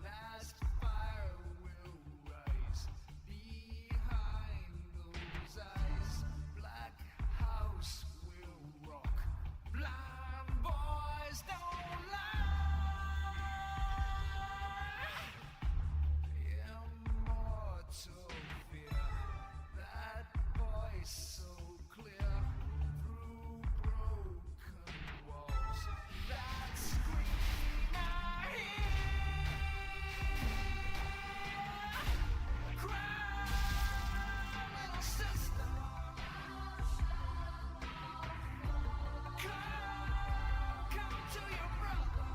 S4: Last fire will rise behind those eyes. Black house will rock. Blind boys don't lie. Immortal fear. That voice so clear through broken walls. That scream I hear. Cry, little sister. Come to your brother.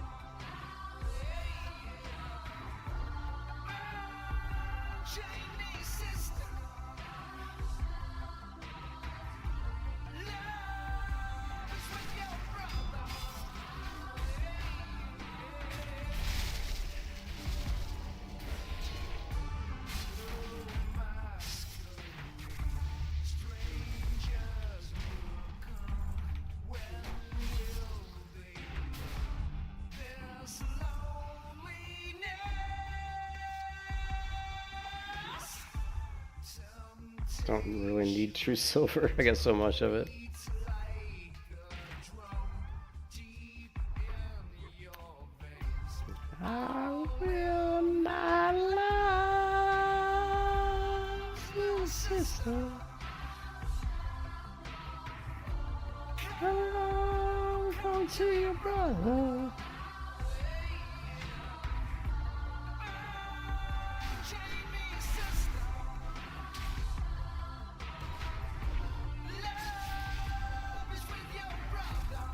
S4: Chinese sister. Love is with your brother. Strangers will come. When will they know this loneliness?
S1: Don't really need true silver. I got so much of it.
S4: Beats like a drum deep in your veins.
S1: I will not love you, sister. Come to your brother.
S4: Chinese sister. Love is with your brother.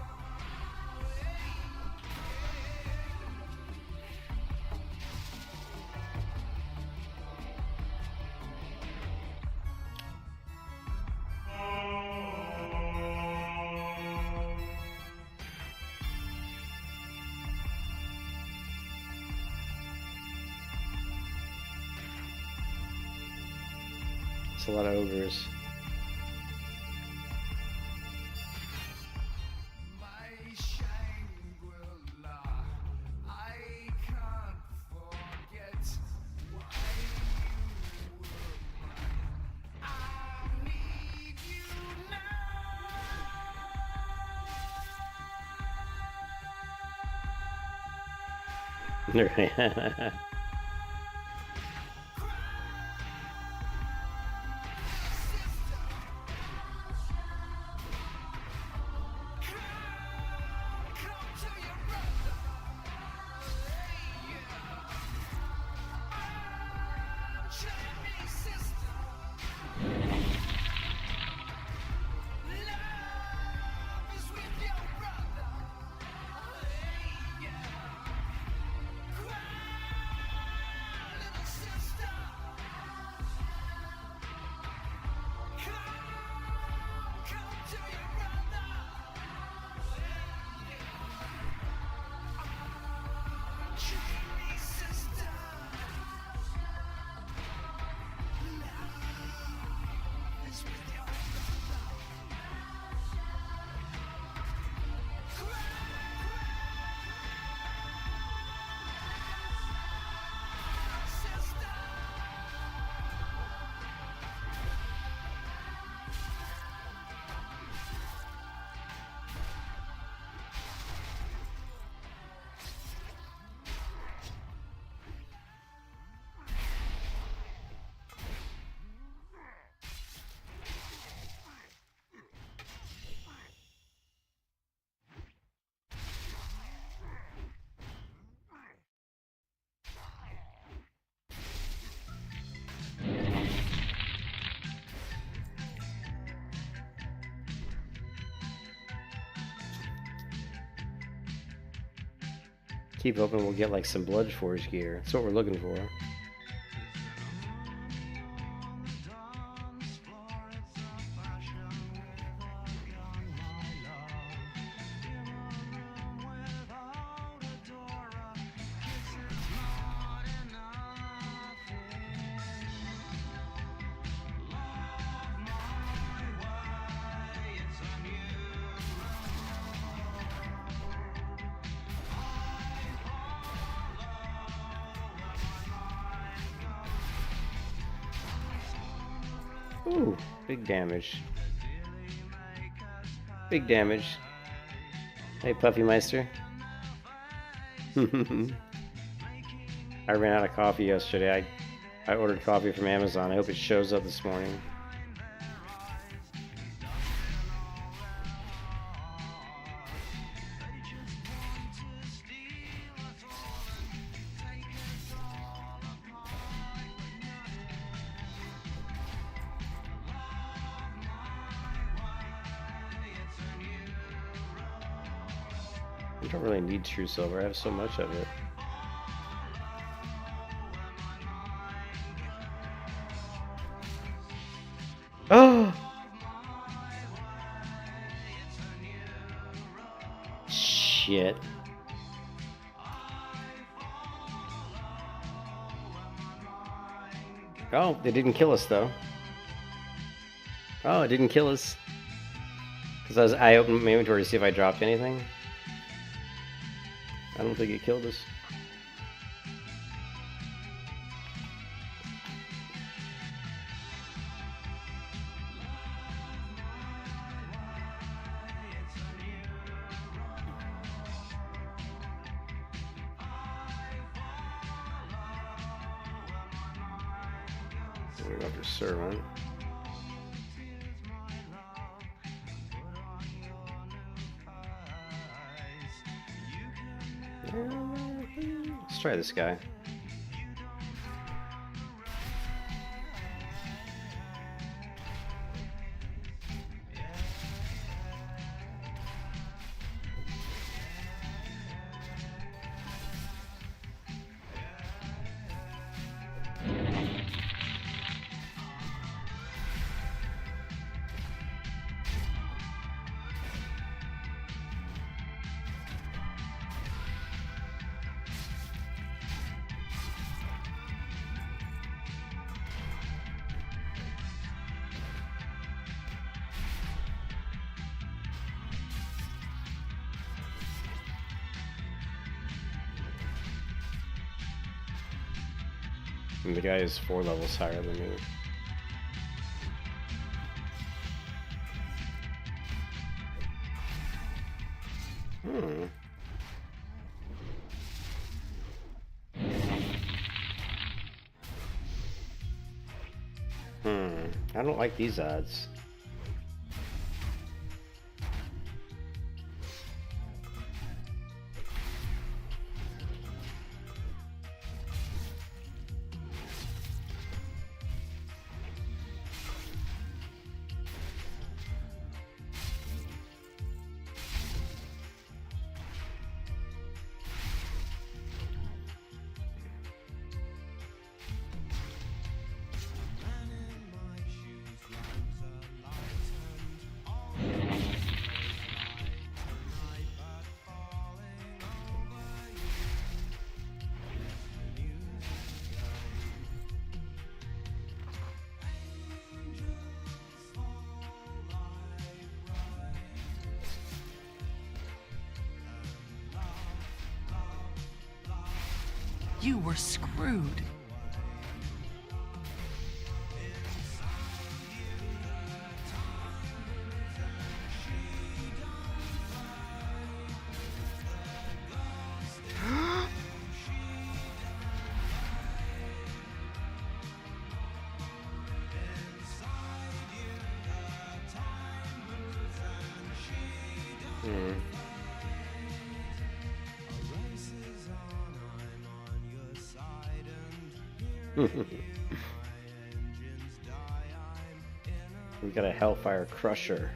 S1: It's a lot of ogres.
S4: My Shangri-La, I can't forget why you were mine. I need you now. Come to your brother. Chinese sister. Love is with your brother. Cry,
S1: Keep hoping we'll get like some Bloodforge gear. That's what we're looking for. Ooh, big damage. Big damage. Hey, Puffy Meister. I ran out of coffee yesterday. I ordered coffee from Amazon. I hope it shows up this morning. I don't really need true silver. I have so much of it. Oh! Shit. Oh, they didn't kill us though. Oh, it didn't kill us. Because I opened my inventory to see if I dropped anything. I don't think it killed us. We're going for servant. Let's try this guy. And the guy is 4 levels higher than me. I don't like these odds.
S2: You were screwed.
S1: We got a Hellfire Crusher.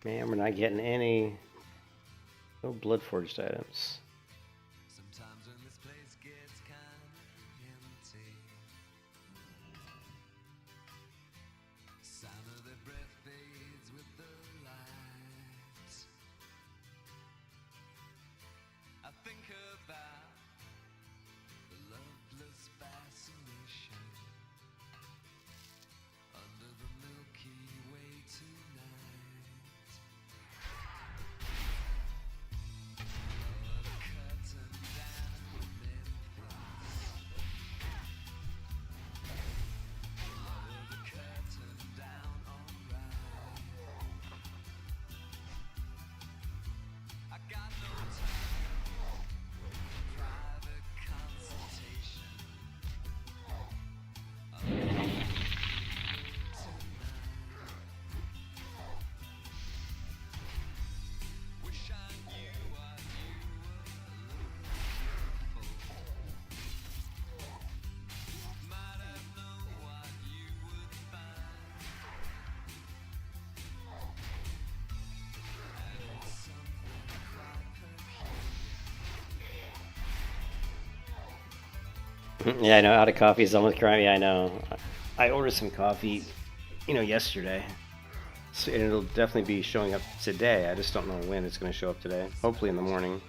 S1: Man, we're not getting any. No Bloodforged items.
S4: Sometimes when this place gets kind of empty, sound of their breath fades with the light. I think about the loveless fascination under the Milky Way tonight. Lower the curtain down, Memphis. Lower the curtain down, alright. I got no time for private consultation. Wish I knew what you were looking for. Might have known what you would find. And it's something quite peculiar.
S1: Yeah, I know. Out of coffee is almost crying. Yeah, I know. I ordered some coffee, yesterday. So, and it'll definitely be showing up today. I just don't know when it's going to show up today. Hopefully in the morning.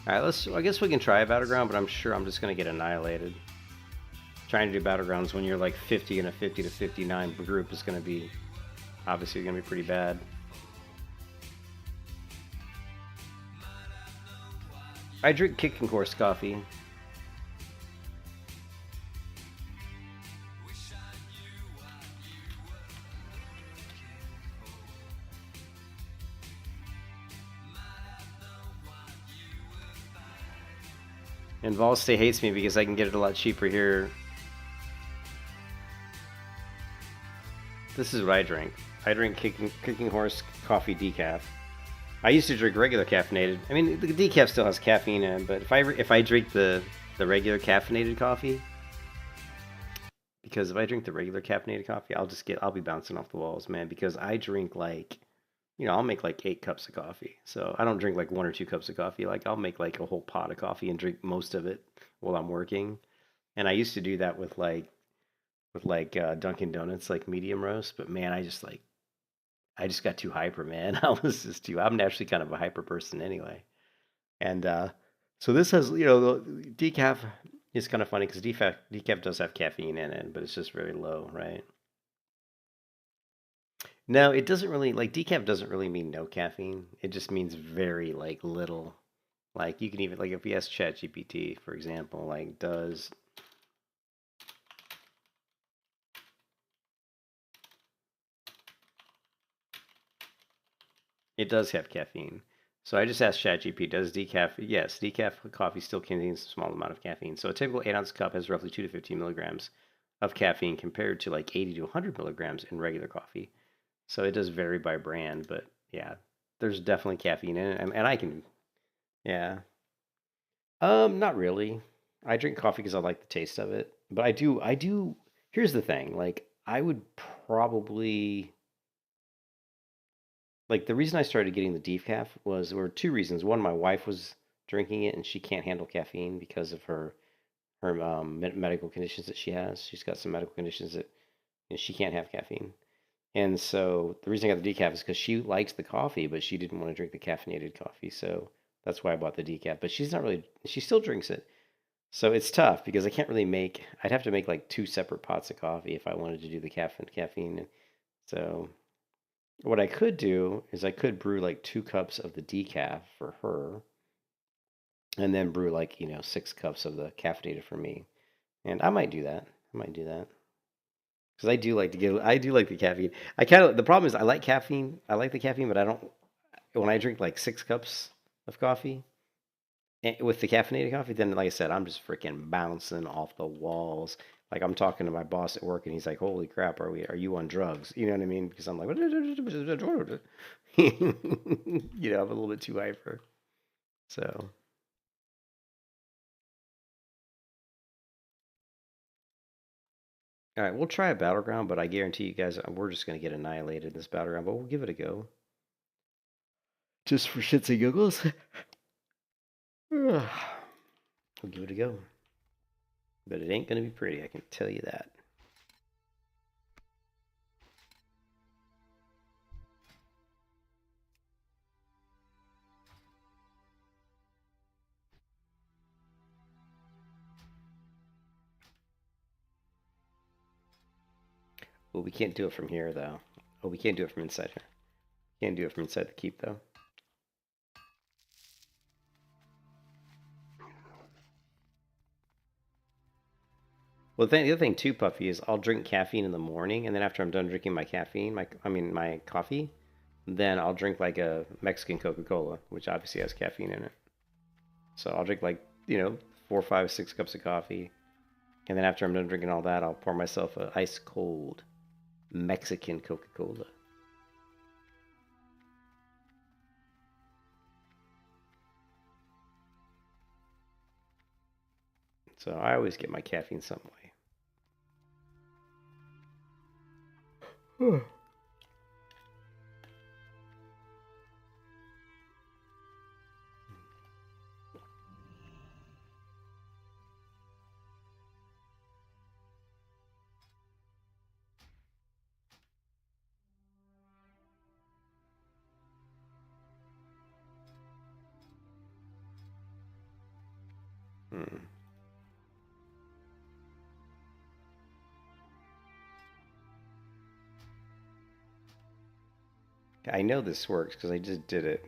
S1: Alright, I guess we can try a Battleground, but I'm sure I'm just going to get annihilated. Trying to do Battlegrounds when you're like 50 in a 50 to 59 group is going to be, obviously, going to be pretty bad. I drink Kicking Horse coffee. And Volstay hates me because I can get it a lot cheaper here. This is what I drink. I drink Kicking Horse coffee decaf. I used to drink regular caffeinated. I mean, the decaf still has caffeine in it, but if I drink the regular caffeinated coffee, because if I drink the regular caffeinated coffee, I'll be bouncing off the walls, man. Because I drink like, I'll make like 8 cups of coffee. So I don't drink like 1 or 2 cups of coffee. Like I'll make like a whole pot of coffee and drink most of it while I'm working. And I used to do that with Dunkin' Donuts, like medium roast. But man, I just got too hyper, man. I'm actually kind of a hyper person anyway. And so this has, the decaf is kind of funny because decaf does have caffeine in it, but it's just very low, right? No, it doesn't really, like, decaf doesn't really mean no caffeine. It just means very, like, little. Like, you can even, like, if we ask ChatGPT, for example, like, it does have caffeine. So I just asked ChatGPT, does decaf, yes, decaf coffee still contains a small amount of caffeine. So a typical 8-ounce cup has roughly 2 to 15 milligrams of caffeine compared to like 80 to 100 milligrams in regular coffee. So it does vary by brand, but yeah, there's definitely caffeine in it. And I can, yeah. Not really. I drink coffee because I like the taste of it. But here's the thing, like, I would probably, like, the reason I started getting the decaf there were 2 reasons. One, my wife was drinking it and she can't handle caffeine because of her medical conditions that she has. She's got some medical conditions that she can't have caffeine. And so the reason I got the decaf is because she likes the coffee, but she didn't want to drink the caffeinated coffee. So that's why I bought the decaf. But she still drinks it. So it's tough because I'd have to make like 2 separate pots of coffee if I wanted to do the caffeine. So what I could do is I could brew like 2 cups of the decaf for her and then brew like, 6 cups of the caffeinated for me. And I might do that. Because I do like the caffeine. The problem is I like caffeine. I like the caffeine, but when I drink like 6 cups of coffee, with the caffeinated coffee, then like I said, I'm just freaking bouncing off the walls. Like I'm talking to my boss at work, and he's like, "Holy crap, are you on drugs?" You know what I mean? Because I'm like, I'm a little bit too hyper. So All right, we'll try a battleground, but I guarantee you guys we're just gonna get annihilated in this battleground. But we'll give it a go, just for shits and giggles. We'll give it a go, but it ain't gonna be pretty. I can tell you that. Well, we can't do it from here, though. Oh, we can't do it from inside here. Can't do it from inside the keep, though. Well, the other thing too, Puffy, is I'll drink caffeine in the morning, and then after I'm done drinking my caffeine, my coffee, then I'll drink like a Mexican Coca-Cola, which obviously has caffeine in it. So I'll drink like, 4, 5, 6 cups of coffee, and then after I'm done drinking all that, I'll pour myself a ice cold Mexican Coca-Cola. So I always get my caffeine some way. I know this works because I just did it.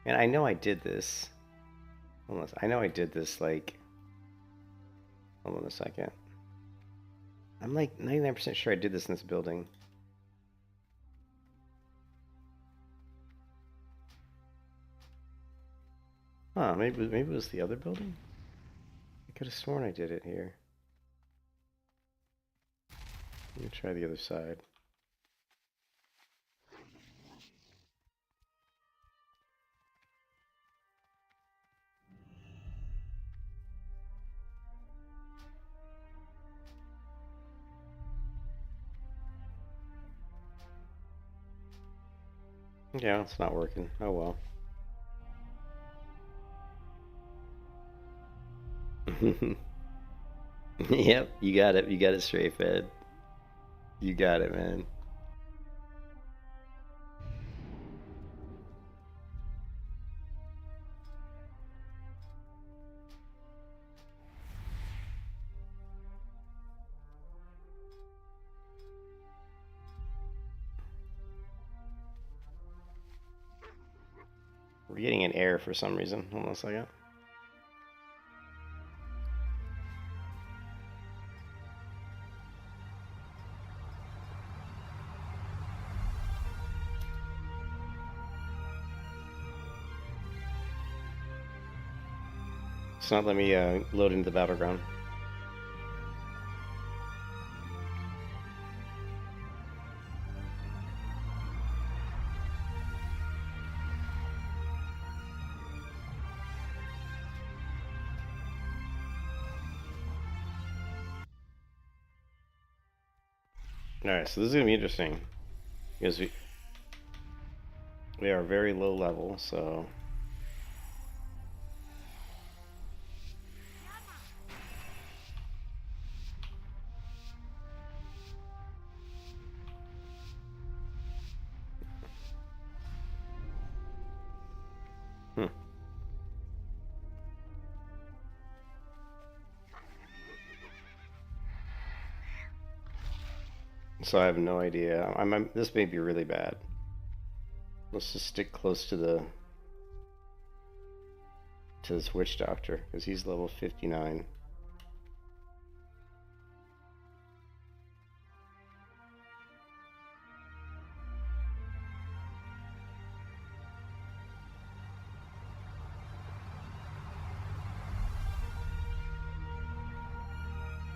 S1: And I know I did this. Almost. I know I did this like. Hold on a second. I'm like 99% sure I did this in this building. Huh, maybe it was the other building? I could have sworn I did it here. Let me try the other side. Yeah, it's not working. Oh well. Yep, you got it. You got it straight, Fed. You got it, man. We're getting an error for some reason. Hold on a second. It's not letting me load into the battleground. Alright, so this is going to be interesting. Because we are very low level, so... So I have no idea. This may be really bad. Let's just stick close to this witch doctor because he's level 59.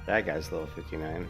S1: That guy's level 59.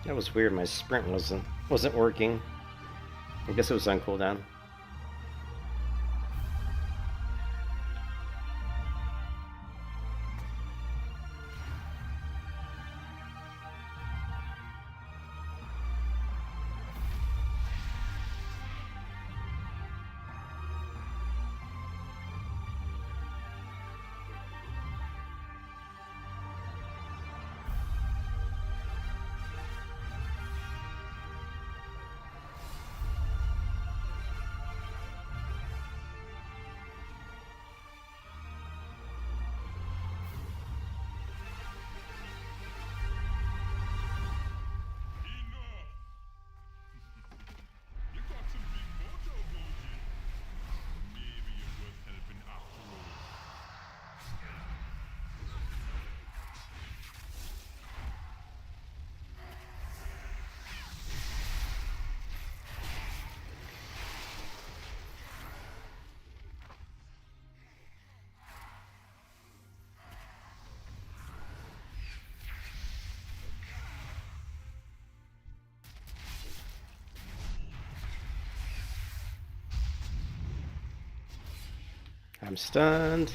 S1: That was weird. My sprint wasn't working. I guess it was on cooldown.
S3: You got some big mojo, Vulcan. Maybe you're worth helping after all.
S1: I'm stunned.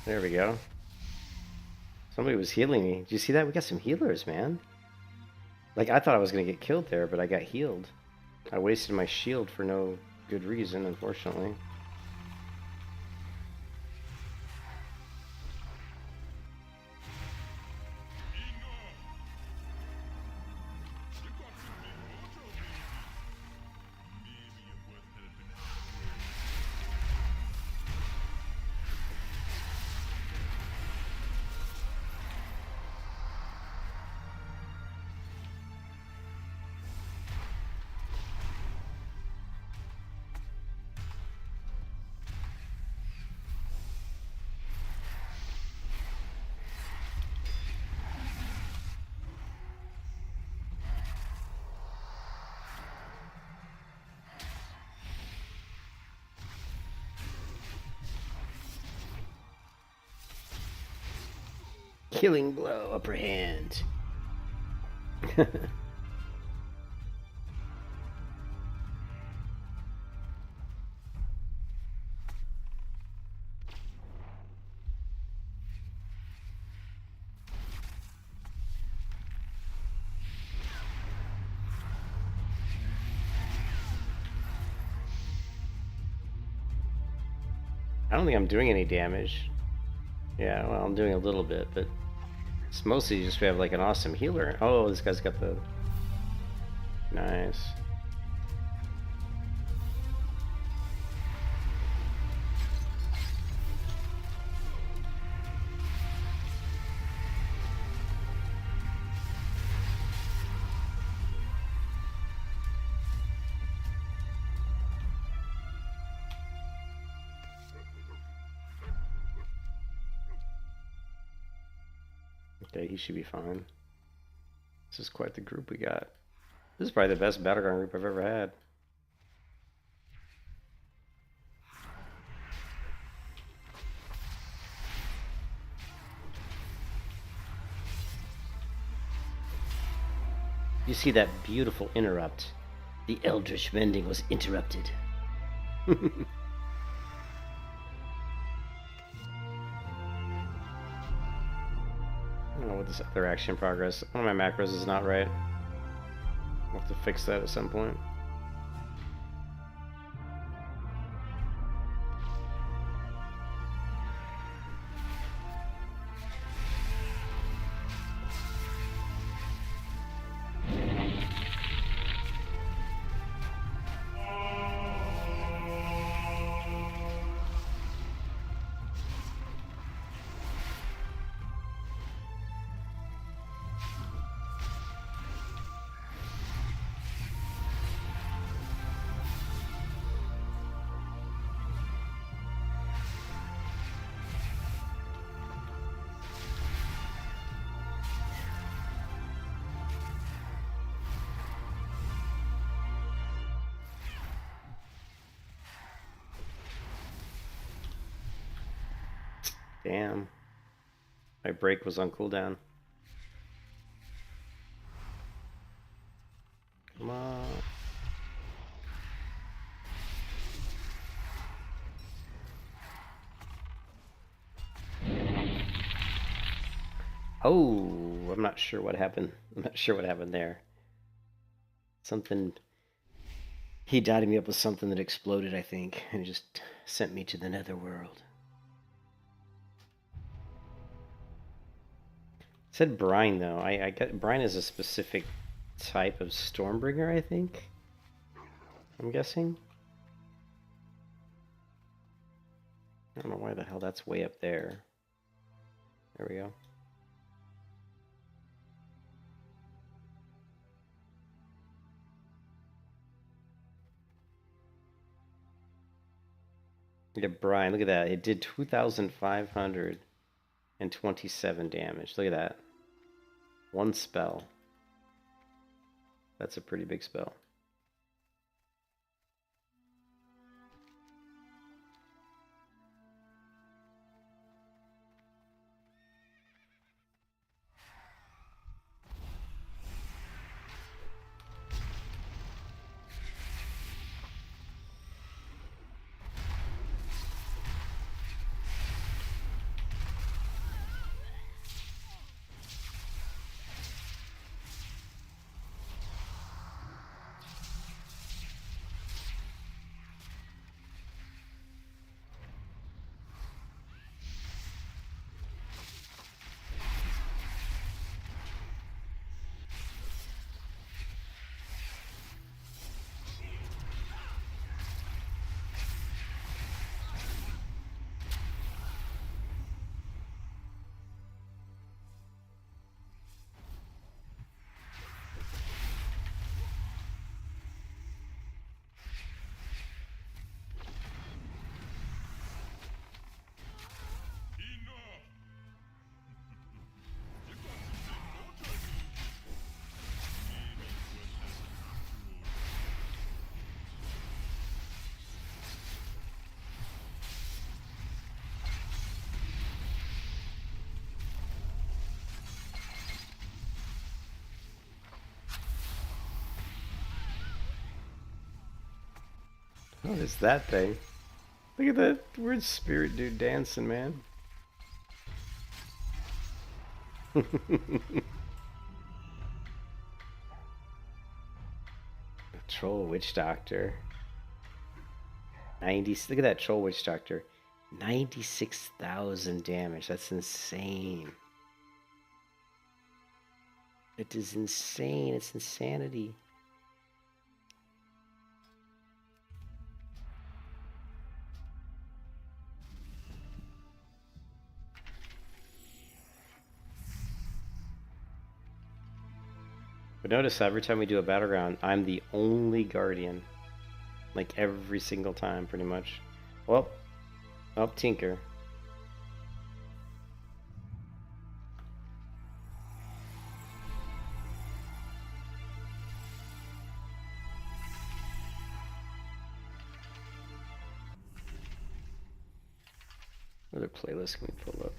S1: There we go. Somebody was healing me. Did you see that? We got some healers, man. Like, I thought I was going to get killed there, but I got healed. I wasted my shield for no good reason, unfortunately.
S3: You got some big mojo, Vulcan. Maybe you're worth helping after all.
S1: Killing blow, upper hand. I don't think I'm doing any damage. Yeah, well, I'm doing a little bit, but it's mostly just we have like an awesome healer. Oh, this guy's got the... Nice. Okay, he should be fine. This is quite the group we got. This is probably the best battleground group I've ever had. You see that beautiful interrupt. The Eldritch Mending was interrupted. I don't know what this other action progress. One of my macros is not right. I'll have to fix that at some point. Damn. My break was on cooldown. Come on. Oh, I'm not sure what happened. I'm not sure what happened there. Something. He dotted me up with something that exploded, I think, and it just sent me to the netherworld. It said brine though. I got brine is a specific type of Stormbringer, I think. I'm guessing. I don't know why the hell that's way up there. There we go. Look at brine. Look at that. It did 2,527 damage. Look at that. One spell. That's a pretty big spell. What is that thing? Look at that weird spirit dude dancing, man. Troll Witch Doctor. 90. Look at that Troll Witch Doctor. 96,000 damage. That's insane. It is insane. It's insanity. But notice every time we do a battleground, I'm the only guardian. Like every single time, pretty much. Well, oh, Tinker. What other playlist can we pull up?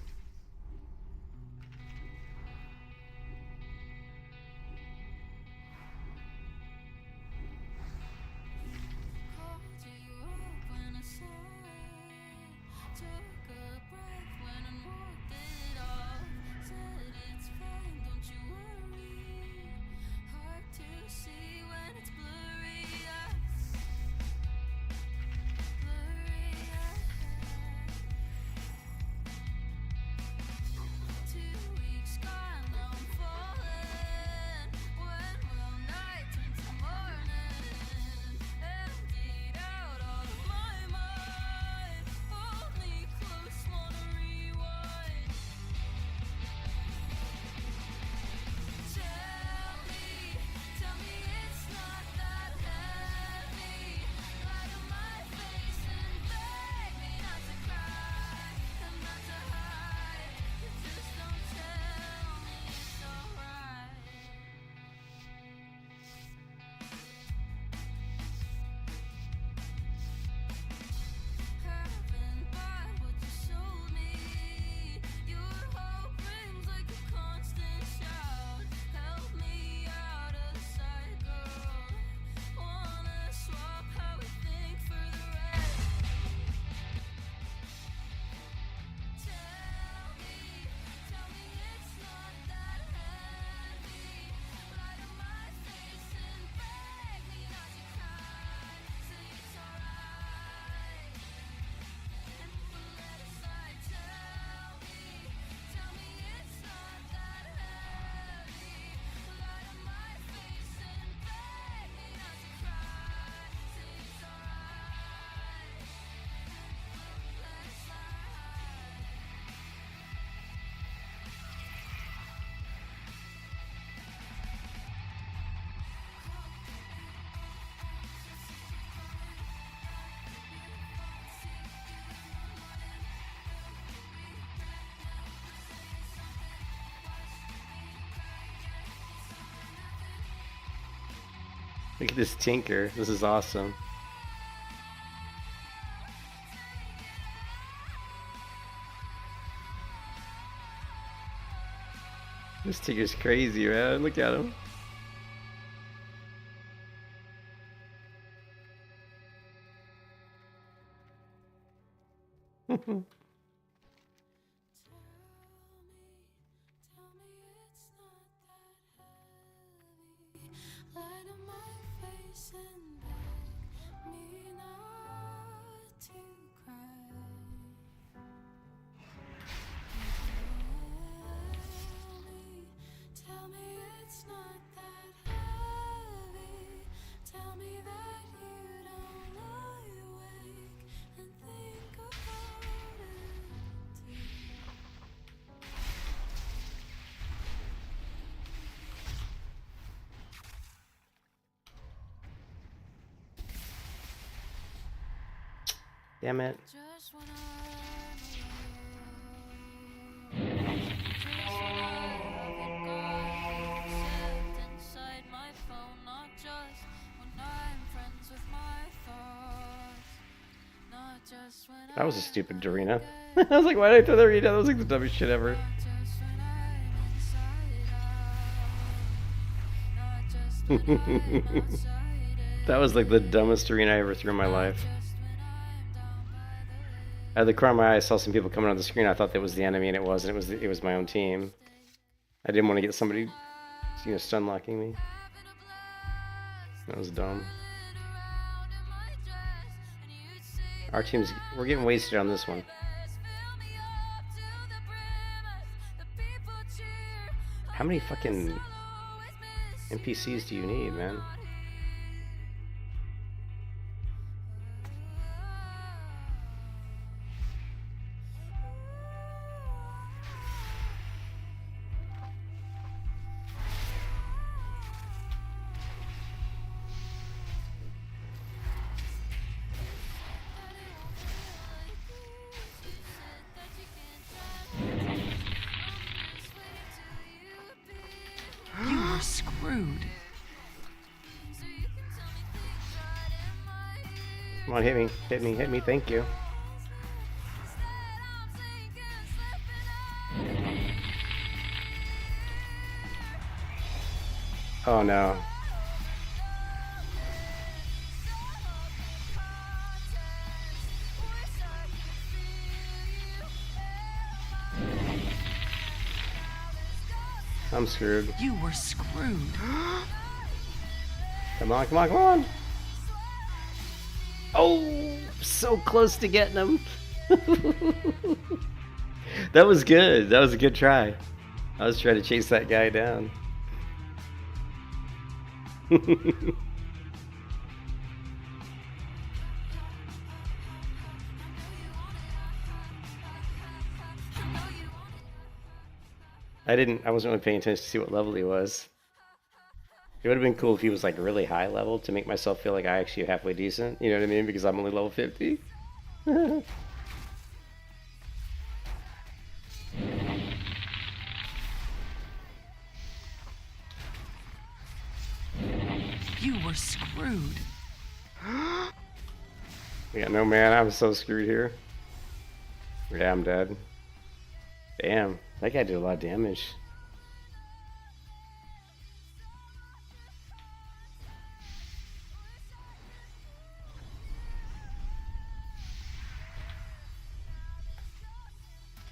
S1: Look at this tinker. This is awesome. This tinker's crazy, man. Look at him. Damn it.
S4: Just when I haven't got inside my phone, not just when I'm friends with my thoughts, not just when
S1: That was a stupid arena. I was like, why did I throw the arena? That was like the dumbest shit ever.
S4: just when I'm inside out, not just when I'm outside it,
S1: That was like the dumbest arena I ever threw in my life.
S4: just when I'm down by the lake.
S1: Out of the corner of my eye, I saw some people coming on the screen. I thought that was the enemy, and it wasn't. It was my own team. I didn't want to get somebody, you know, stun locking me. That was dumb. Our team's, we're getting wasted on this one. How many fucking NPCs do you need, man?
S2: You were screwed.
S1: Come on, hit me, hit me, hit me, thank you. Oh no. I'm screwed.
S2: You were screwed.
S1: Come on, come on, come on! Oh, so close to getting him. That was good. That was a good try. I was trying to chase that guy down. I wasn't really paying attention to see what level he was. It would have been cool if he was like really high level to make myself feel like I actually halfway decent. You know what I mean? Because I'm only level 50.
S2: You were screwed.
S1: Yeah, no man, I'm so screwed here. Yeah, I'm dead. Damn, that guy did a lot of damage.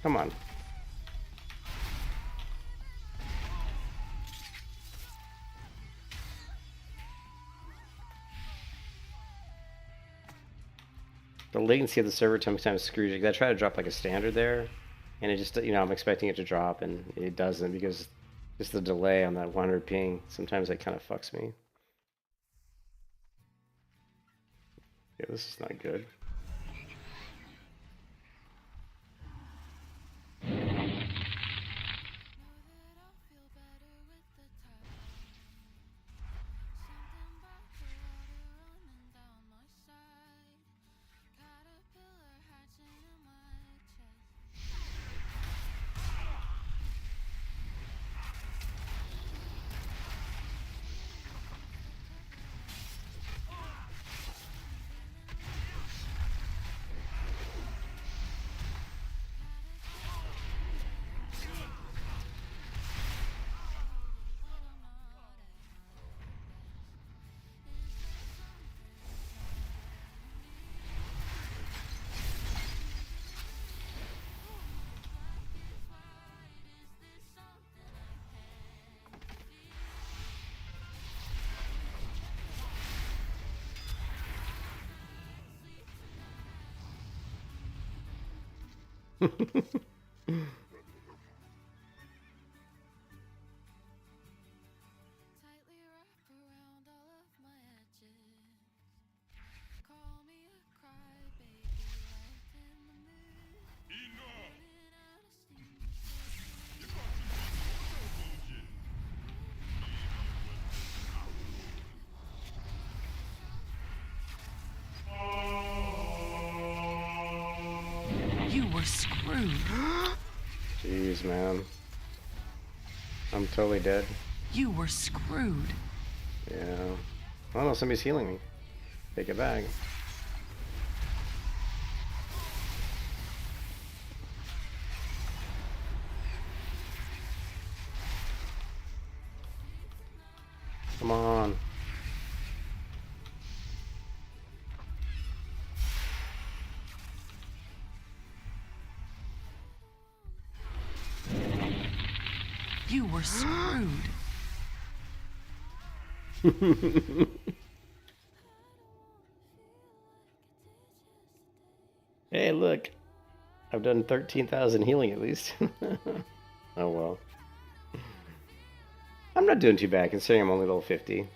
S1: Come on. The latency of the server sometimes screws you. I try to drop like a standard there, and it just, you know, I'm expecting it to drop, and it doesn't because just the delay on that 100 ping. Sometimes it kind of fucks me. Yeah, this is not good.
S4: Tightly wrap around all of my edges. Call me a crybaby, light in the mood.
S3: Enough!
S4: Running out of steam.
S3: You got to be mojo virgin.
S2: You were screwed.
S1: Jeez, man. I'm totally dead.
S2: You were screwed.
S1: Yeah. Oh no, somebody's healing me. Take it back. Come on.
S2: You were screwed.
S1: Hey, look. I've done 13,000 healing at least. Oh well. I'm not doing too bad considering I'm only level 50.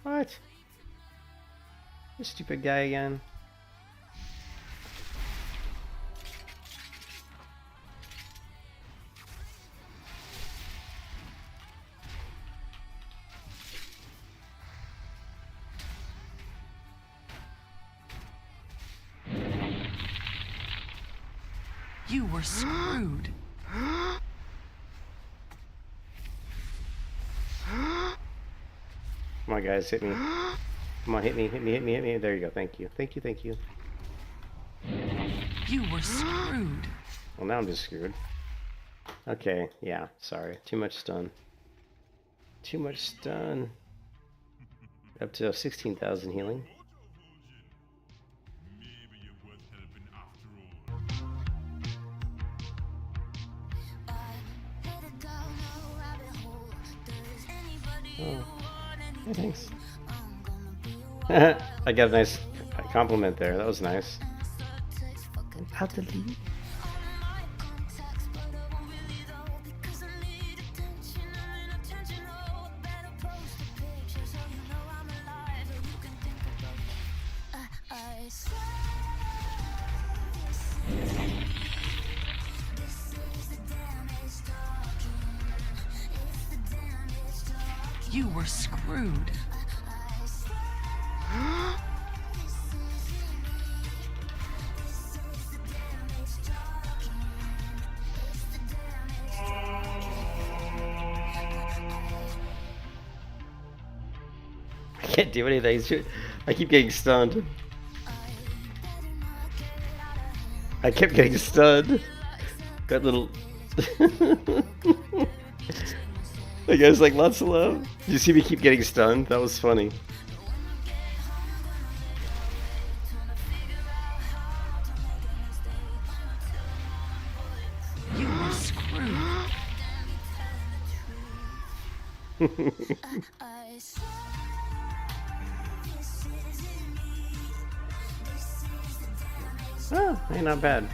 S1: What? This stupid guy again.
S2: You were screwed.
S1: Come on, guys, hit me. Come on, hit me, hit me, hit me, hit me. There you go. Thank you. Thank you, thank you.
S2: You were screwed.
S1: Well, now I'm just screwed. Okay, yeah, sorry. Too much stun. Too much stun. Up to 16,000 healing.
S3: Maybe you're worth helping after all.
S1: Oh, hey, thanks. I got a nice compliment there. That was nice. Out the lead.
S2: You were screwed.
S1: I can't do anything. I keep getting stunned. I kept getting stunned. That little. I guess like lots of love. Did you see me keep getting stunned? That was funny.
S2: You were screwed.
S1: Oh, hey, not bad.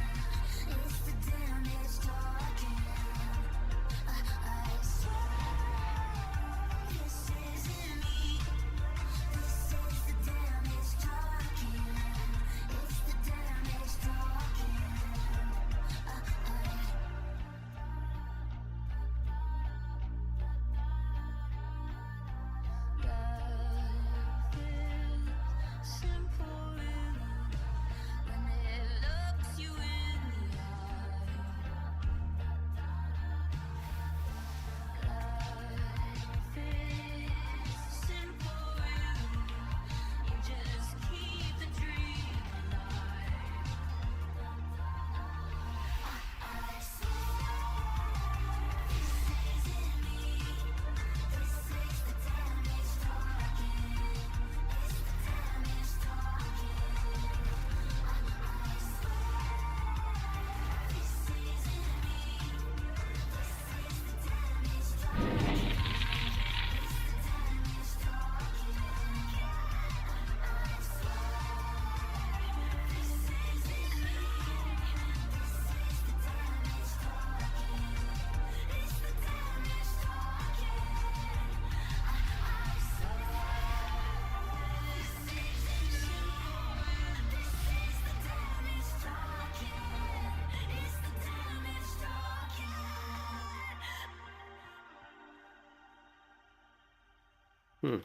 S1: Hmm.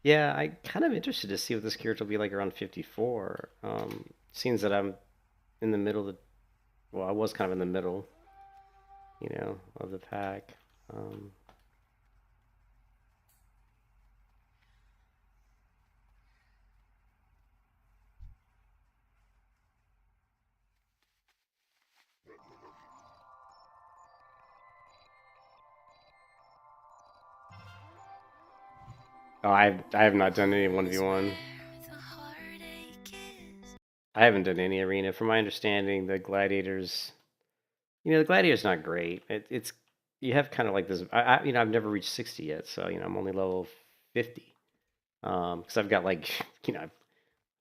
S1: Yeah, I kind of interested to see what this character will be like around 54. Seems that I'm in the middle of the, well, I was kind of in the middle, of the pack. Um, oh, I have not done any 1v1. I haven't done any arena. From my understanding, the gladiators, the gladiator's not great. It's you have kind of like this. I've never reached 60 yet, so I'm only level 50. Because I've got like, I've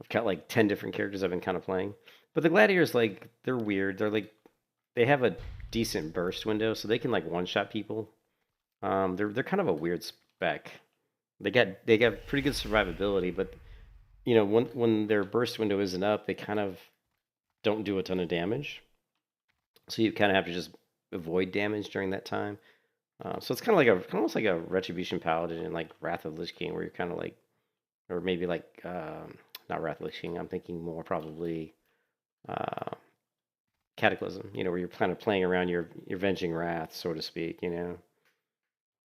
S1: got like 10 different characters I've been kind of playing. But the gladiators, like, they're weird. They have a decent burst window, so they can like one-shot people. They're kind of a weird spec. They got pretty good survivability, but when their burst window isn't up, they kind of don't do a ton of damage. So you kind of have to just avoid damage during that time. So it's kind of almost like a Retribution Paladin in like Wrath of Lich King, where you're kind of like, or maybe like not Wrath of Lich King. I'm thinking more probably Cataclysm. Where you're kind of playing around your venging wrath, so to speak.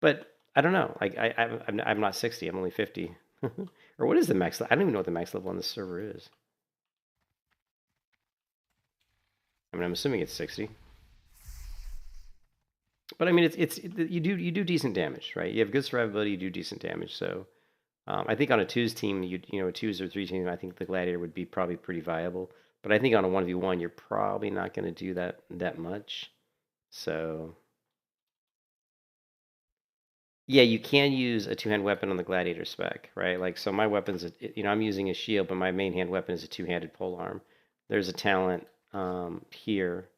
S1: But I don't know. Like I'm not 60. I'm only 50. Or what is the max? I don't even know what the max level on this server is. I mean, I'm assuming it's 60. But I mean, you do decent damage, right? You have good survivability. You do decent damage. So I think on a twos team, a twos or three team, I think the gladiator would be probably pretty viable. But I think on a 1v1, you're probably not going to do that much. So yeah, you can use a two-hand weapon on the gladiator spec, right? Like, so my weapon's, I'm using a shield, but my main hand weapon is a two-handed polearm. There's a talent here,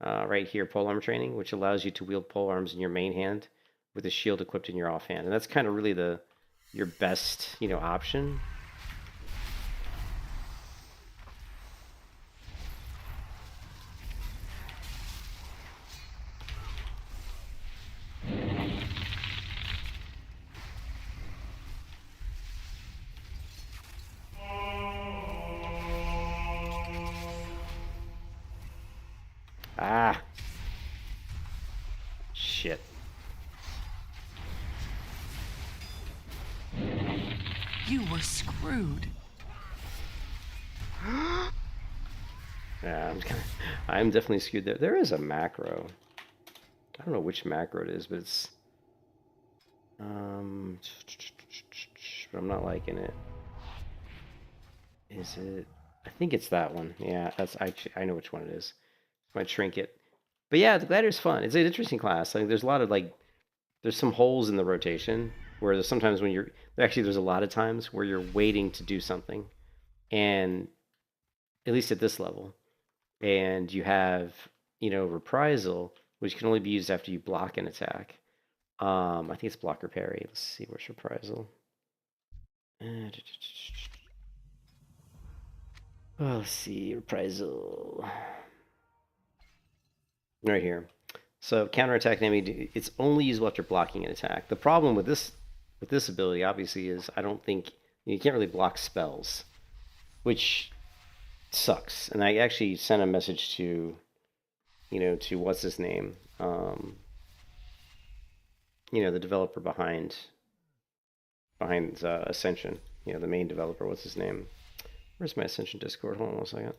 S1: right here, polearm training, which allows you to wield polearms in your main hand with a shield equipped in your offhand, and that's kind of really your best, option. Ah. Shit.
S2: You were screwed.
S1: Yeah, I'm definitely skewed there. There is a macro. I don't know which macro it is, but it's but I'm not liking it. Is it? I think it's that one. Yeah, I know which one it is. My trinket. But yeah, the gladiator's fun. It's an interesting class. I think there's a lot of there's some holes in the rotation where there's sometimes when there's a lot of times where you're waiting to do something, and at least at this level, and you have reprisal, which can only be used after you block an attack. I think it's block or parry. Let's see, where's reprisal? Let's see, reprisal. Right here. So counterattack enemy, it's only usable after blocking an attack. The problem with this ability, obviously, is I don't think you can't really block spells, which sucks. And I actually sent a message to, to what's his name, the developer behind Ascension, the main developer. What's his name? Where's my Ascension Discord? Hold on 1 second.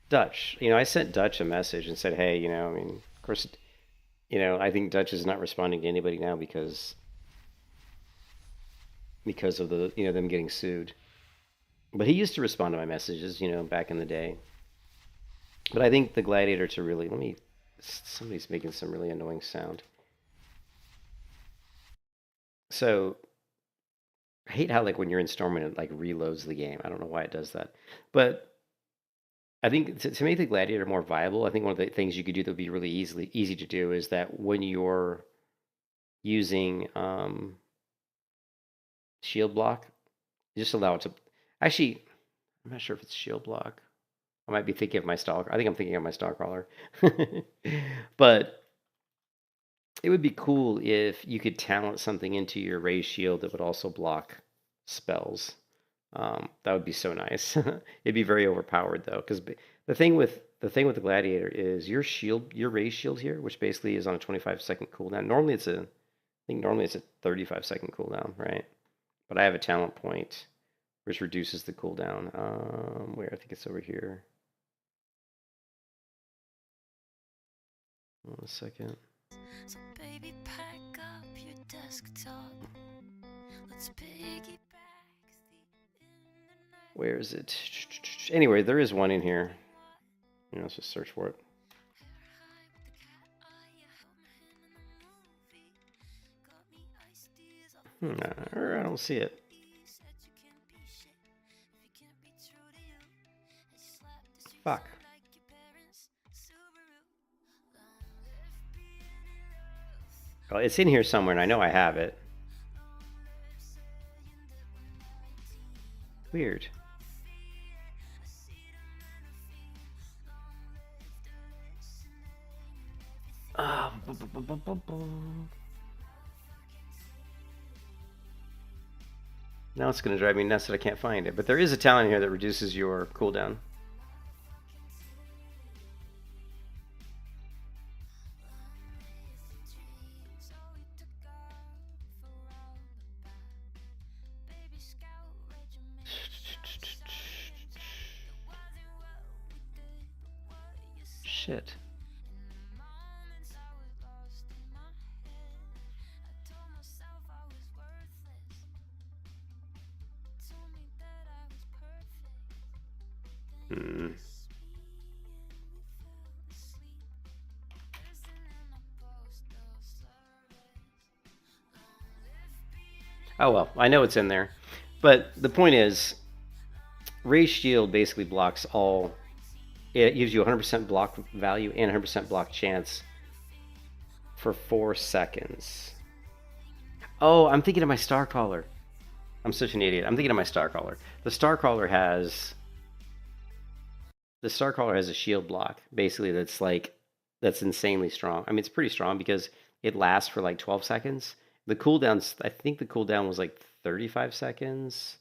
S1: Dutch. I sent Dutch a message and said, hey, I mean, of course, I think Dutch is not responding to anybody now because of the, them getting sued. But he used to respond to my messages, back in the day. But I think the gladiator to really, somebody's making some really annoying sound. So I hate how when you're in Stormwind it reloads the game. I don't know why it does that. But I think to make the gladiator more viable, I think one of the things you could do that would be really easy to do is that when you're using shield block, just allow it to. Actually, I'm not sure if it's shield block. I might be thinking of my Stalker. I think I'm thinking of my Starcrawler. But It would be cool if you could talent something into your raise shield that would also block spells. That would be so nice. It'd be very overpowered though, because the gladiator is your shield, your raise shield here, which basically is on a 25-second cooldown. Normally it's a 35-second cooldown, right? But I have a talent point which reduces the cooldown. Where I think it's over here. One second.
S4: So baby, pack up your desktop. Let's piggyback the internet.
S1: Where is it? Anyway, there is one in here. Let's just search for it. I don't see it. Fuck. Well, it's in here somewhere, and I know I have it. Weird. Now it's going to drive me nuts that I can't find it. But there is a talent here that reduces your cooldown. Shit. Oh well, I know it's in there. But the point is, Raise Shield basically blocks all. It gives you 100% block value and 100% block chance for 4 seconds. Oh, I'm thinking of my Starcaller. I'm such an idiot. I'm thinking of my Starcaller. The Starcaller has a shield block, basically, that's insanely strong. I mean, it's pretty strong because it lasts for like 12 seconds. The cooldowns, I think the cooldown was like 35 seconds.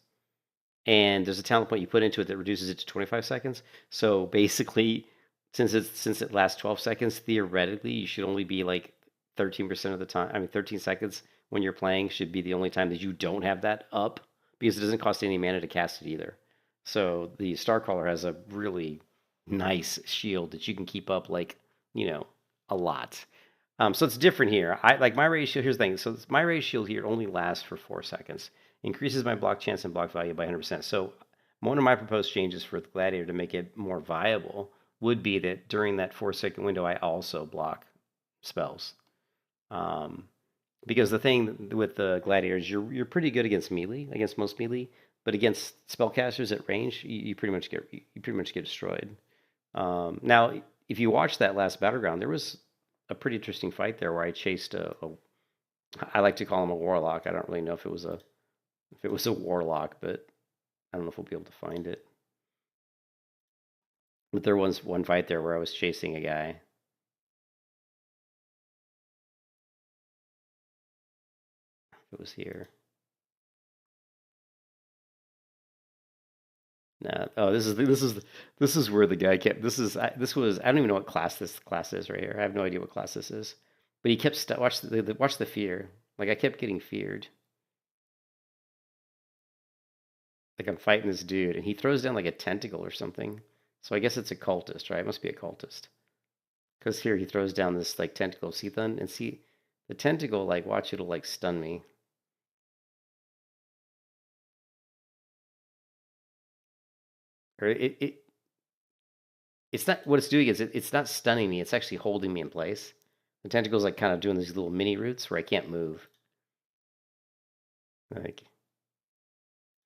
S1: And there's a talent point you put into it that reduces it to 25 seconds. So basically, since it lasts 12 seconds, theoretically, you should only be like 13% of the time. I mean, 13 seconds when you're playing should be the only time that you don't have that up, because it doesn't cost any mana to cast it either. So the Starcaller has a really nice shield that you can keep up like, a lot. So it's different here. I like my raise shield. Here's the thing. So my raise shield here only lasts for 4 seconds. Increases my block chance and block value by 100%. So one of my proposed changes for the Gladiator to make it more viable would be that during that 4-second window, I also block spells. Because the thing with the Gladiators, you're pretty good against melee, against most melee, but against spellcasters at range, you pretty much get destroyed. Now, if you watch that last battleground, there was a pretty interesting fight there where I chased I like to call him a warlock. I don't really know if it was a warlock, but I don't know if we'll be able to find it. But there was one fight there where I was chasing a guy. It was here. No. Oh, this is where the guy kept. This was. I don't even know what class this class is right here. I have no idea what class this is. But he kept watch the fear. Like I kept getting feared. Like I'm fighting this dude, and he throws down like a tentacle or something. So I guess it's a cultist, right? It must be a cultist. Because here he throws down this like tentacle. See the tentacle, like watch, it'll like stun me. Or it's not, what it's doing is it's not stunning me, it's actually holding me in place. The tentacle's like kind of doing these little mini roots where I can't move. Like,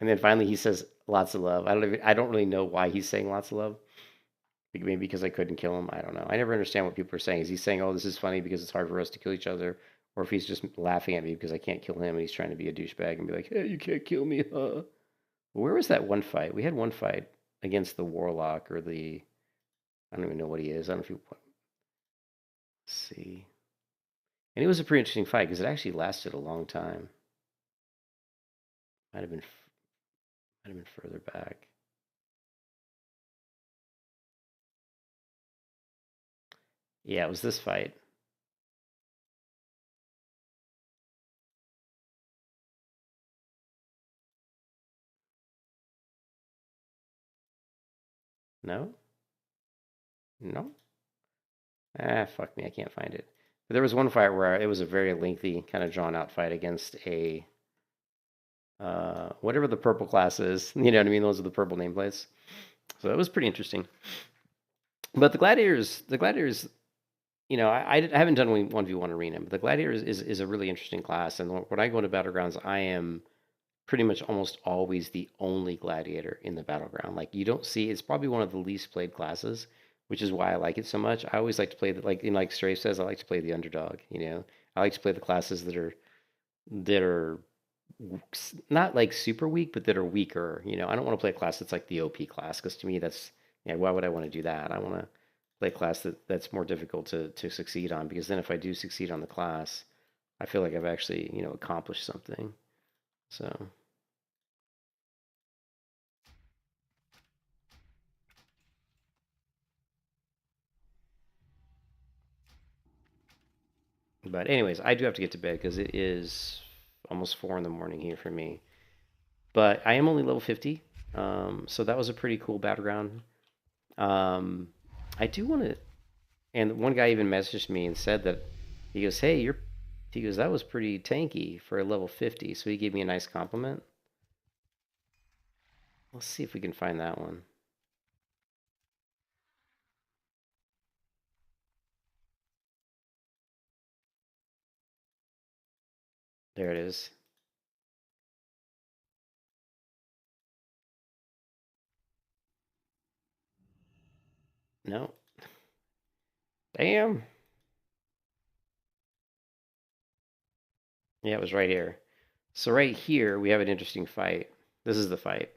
S1: and then finally he says lots of love. I don't really know why he's saying lots of love. Maybe because I couldn't kill him. I don't know. I never understand what people are saying. Is he saying, "Oh, this is funny because it's hard for us to kill each other," or if he's just laughing at me because I can't kill him and he's trying to be a douchebag and be like, "Hey, you can't kill me, huh?" Where was that one fight? We had one fight against the warlock or the. I don't even know what he is. I don't know if you. Let's see. And it was a pretty interesting fight because it actually lasted a long time. Might have been further back. Yeah, it was this fight. No? No? Ah, fuck me, I can't find it. But there was one fight where it was a very lengthy, kind of drawn out fight against a whatever the purple class is. You know what I mean? Those are the purple nameplates. So it was pretty interesting. But the gladiators, you know, I haven't done 1v1 arena, but the gladiator is a really interesting class. And when I go into battlegrounds, I am pretty much almost always the only gladiator in the battleground. Like you don't see, it's probably one of the least played classes, which is why I like it so much. I always like to play like Strafe says, I like to play the underdog. You know, I like to play the classes that are not like super weak, but that are weaker. You know, I don't want to play a class that's like the OP class because to me that's yeah. Why would I want to do that? I want to play a class that's more difficult to succeed on because then if I do succeed on the class, I feel like I've actually accomplished something. So. But anyways, I do have to get to bed because it is almost 4 in the morning here for me. But I am only level 50, so that was a pretty cool battleground. I do want to, and one guy even messaged me and said that he goes, "Hey, he goes, that was pretty tanky for a level 50." So he gave me a nice compliment. Let's see if we can find that one. There it is. No. Damn. Yeah, it was right here. So right here, we have an interesting fight. This is the fight.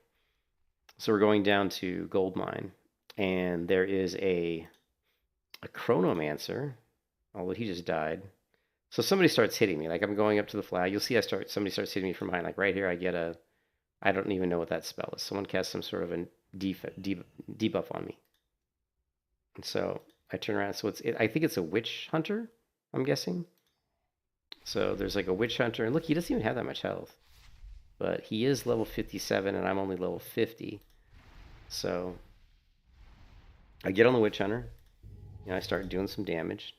S1: So we're going down to Gold Mine, and there is a Chronomancer, although he just died. So somebody starts hitting me. Like I'm going up to the flag. You'll see somebody starts hitting me from behind. Like right here, I get I don't even know what that spell is. Someone casts some sort of a debuff on me. And so I turn around. So I think it's a witch hunter, I'm guessing. So there's like a witch hunter. And look, he doesn't even have that much health. But he is level 57 and I'm only level 50. So I get on the witch hunter. And I start doing some damage.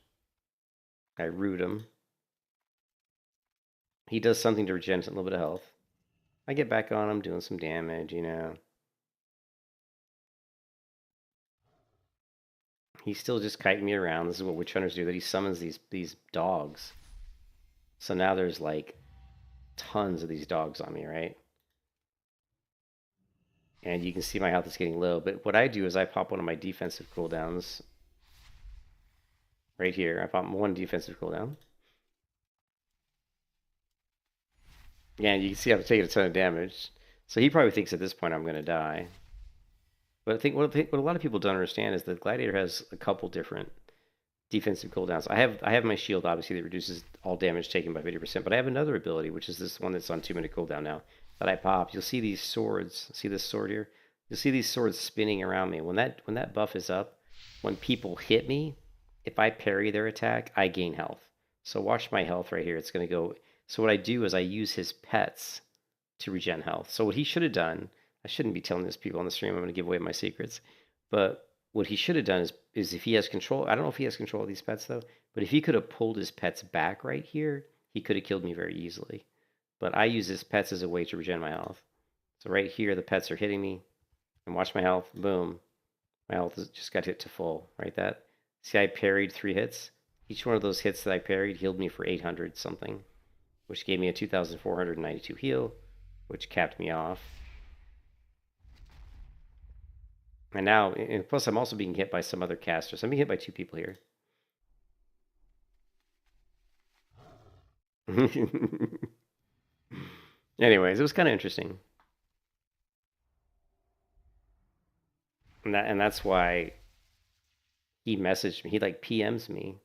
S1: I root him. He does something to regen a little bit of health. I get back on him, doing some damage, He's still just kiting me around. This is what witch hunters do, that he summons these dogs. So now there's like tons of these dogs on me, right? And you can see my health is getting low. But what I do is I pop one of my defensive cooldowns right here. I pop one defensive cooldown. Yeah, you can see I'm taking a ton of damage. So he probably thinks at this point I'm going to die. But I think what a lot of people don't understand is that Gladiator has a couple different defensive cooldowns. I have my shield, obviously, that reduces all damage taken by 50%, but I have another ability, which is this one that's on 2-minute cooldown now, that I pop. You'll see these swords. See this sword here? You'll see these swords spinning around me. When that buff is up, when people hit me, if I parry their attack, I gain health. So watch my health right here. It's going to go... So what I do is I use his pets to regen health. So what he should have done... I shouldn't be telling this people on the stream. I'm going to give away my secrets. But what he should have done is if he has control... I don't know if he has control of these pets, though. But if he could have pulled his pets back right here, he could have killed me very easily. But I use his pets as a way to regen my health. So right here, the pets are hitting me. And watch my health. Boom. My health just got hit to full. Right? That. See, I parried 3 hits. Each one of those hits that I parried healed me for 800 something. Which gave me a 2,492 heal. Which capped me off. And now, and plus I'm also being hit by some other casters. I'm being hit by 2 people here. Anyways, it was kind of interesting. And that's why he messaged me. He like PMs me.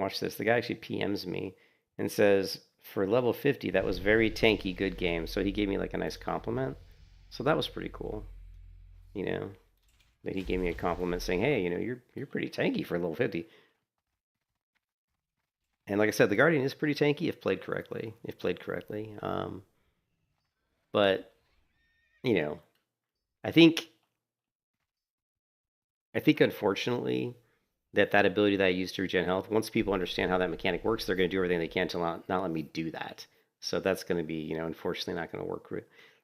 S1: Watch this. The guy actually PMs me and says, for level 50, that was very tanky, good game. So he gave me like a nice compliment. So that was pretty cool. You know, that he gave me a compliment saying, hey, you know, you're pretty tanky for level 50. And like I said, the Guardian is pretty tanky if played correctly. But you know, I think unfortunately that ability that I use to regen health, once people understand how that mechanic works, they're going to do everything they can to not let me do that. So that's going to be, you know, unfortunately not going to work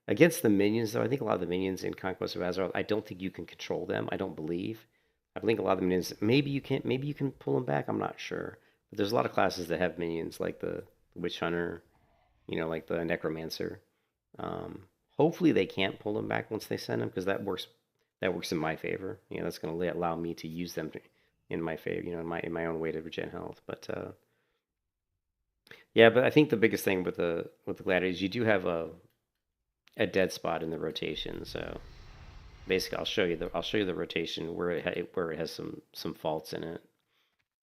S1: against the minions. Though I think a lot of the minions in Conquest of Azeroth, I don't think you can control them. I don't believe. I think a lot of the minions, maybe you can pull them back. I'm not sure. But there's a lot of classes that have minions like the Witch Hunter, you know, like the Necromancer. Hopefully they can't pull them back once they send them, because that works in my favor. You know, that's going to allow me to use them in my favor, you know, in my own way to regen health. But yeah, but I think the biggest thing with the Gladiator is you do have a dead spot in the rotation. So basically, I'll show you the rotation where it has some faults in it,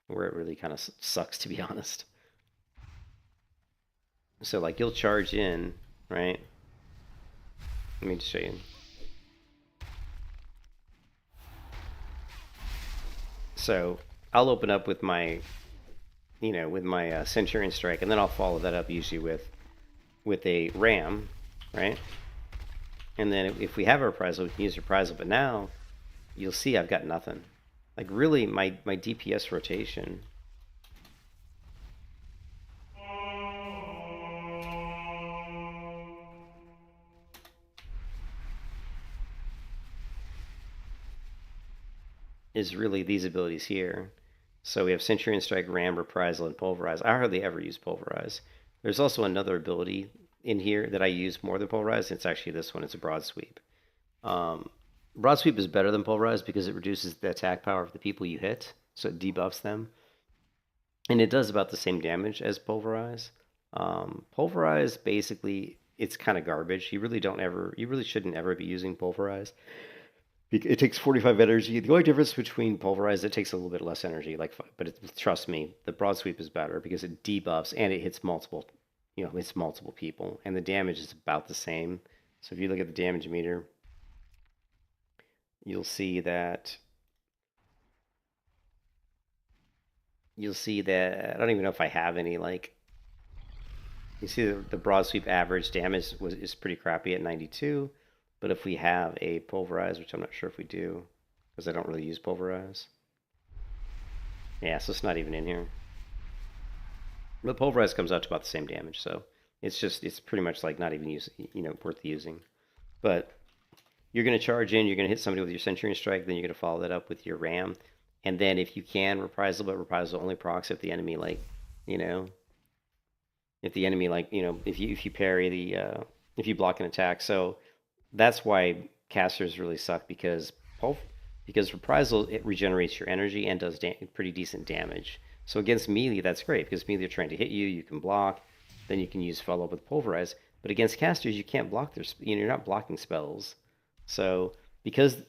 S1: where it really kind of sucks, to be honest. So like you'll charge in, right? Let me just show you. So I'll open up with my, you know, with my Centurion Strike, and then I'll follow that up usually with a Ram, right? And then if we have a Reprisal, we can use Reprisal. But now you'll see I've got nothing. Like really, my DPS rotation is really these abilities here. So we have Centurion Strike, Ram, Reprisal, and Pulverize. I hardly ever use Pulverize. There's also another ability in here that I use more than Pulverize. It's actually this one. It's a Broad Sweep. Broad Sweep is better than Pulverize because it reduces the attack power of the people you hit, so it debuffs them. And it does about the same damage as Pulverize. Pulverize, basically, it's kind of garbage. You really shouldn't ever be using Pulverize. It takes 45 energy. The only difference between Pulverize, it takes a little bit less energy. But trust me, the Broad Sweep is better because it debuffs and it hits multiple, you know, hits multiple people, and the damage is about the same. So if you look at the damage meter, you'll see that I don't even know if I have any, like, you see the Broad Sweep average damage is pretty crappy at 92. But if we have a Pulverize, which I'm not sure if we do, because I don't really use Pulverize. Yeah, so it's not even in here. The Pulverize comes out to about the same damage, so it's pretty much like not even worth using. But you're going to charge in, you're going to hit somebody with your Centurion Strike, then you're going to follow that up with your Ram. And then if you can, Reprisal, but Reprisal only procs if the enemy, like, you know, if you parry the, if you block an attack. So that's why casters really suck, because Reprisal, it regenerates your energy and does pretty decent damage. So against melee, that's great, because melee are trying to hit you, you can block, then you can use follow up with Pulverize. But against casters, you can't block you're not blocking spells. So because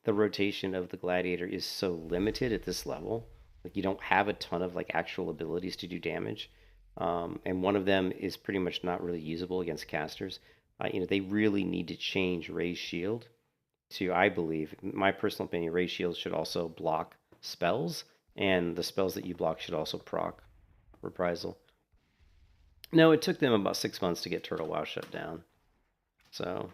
S1: the rotation of the Gladiator is so limited at this level, like you don't have a ton of like actual abilities to do damage, and one of them is pretty much not really usable against casters. They really need to change Raise Shield to, I believe, in my personal opinion, Raise Shield should also block spells, and the spells that you block should also proc Reprisal. No, it took them about 6 months to get Turtle WoW shut down. So,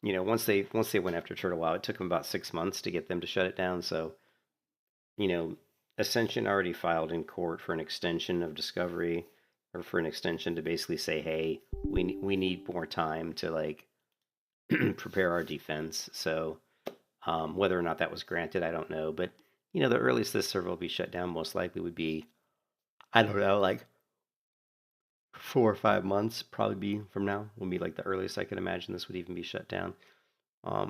S1: you know, once they went after Turtle WoW, it took them about 6 months to get them to shut it down. So, you know, Ascension already filed in court for an extension of Discovery, or for an extension to basically say, hey, we need more time to, like, prepare our defense. So whether or not that was granted, I don't know. But, you know, the earliest this server will be shut down most likely would be, I don't know, like 4 or 5 months, probably be from now, will be like the earliest I can imagine this would even be shut down.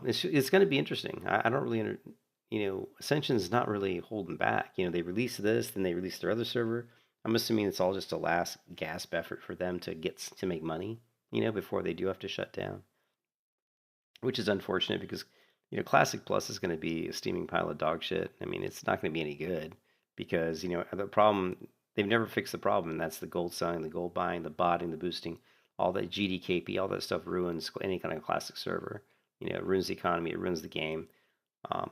S1: It's going to be interesting. I don't really, you know, Ascension's not really holding back. You know, they release this, then they release their other server. I'm assuming it's all just a last gasp effort for them to make money, you know, before they do have to shut down. Which is unfortunate, because Classic Plus is going to be a steaming pile of dog shit. I mean, it's not going to be any good because, the problem, they've never fixed the problem, and that's the gold selling, the gold buying, the botting, the boosting, all that GDKP, all that stuff ruins any kind of classic server. It ruins the economy, it ruins the game.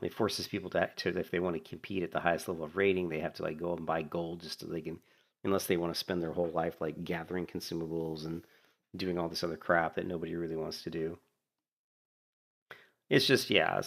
S1: It forces people to, if they want to compete at the highest level of rating, they have to like go and buy gold just so they can, unless they want to spend their whole life like gathering consumables and doing all this other crap that nobody really wants to do. It's just, yeah.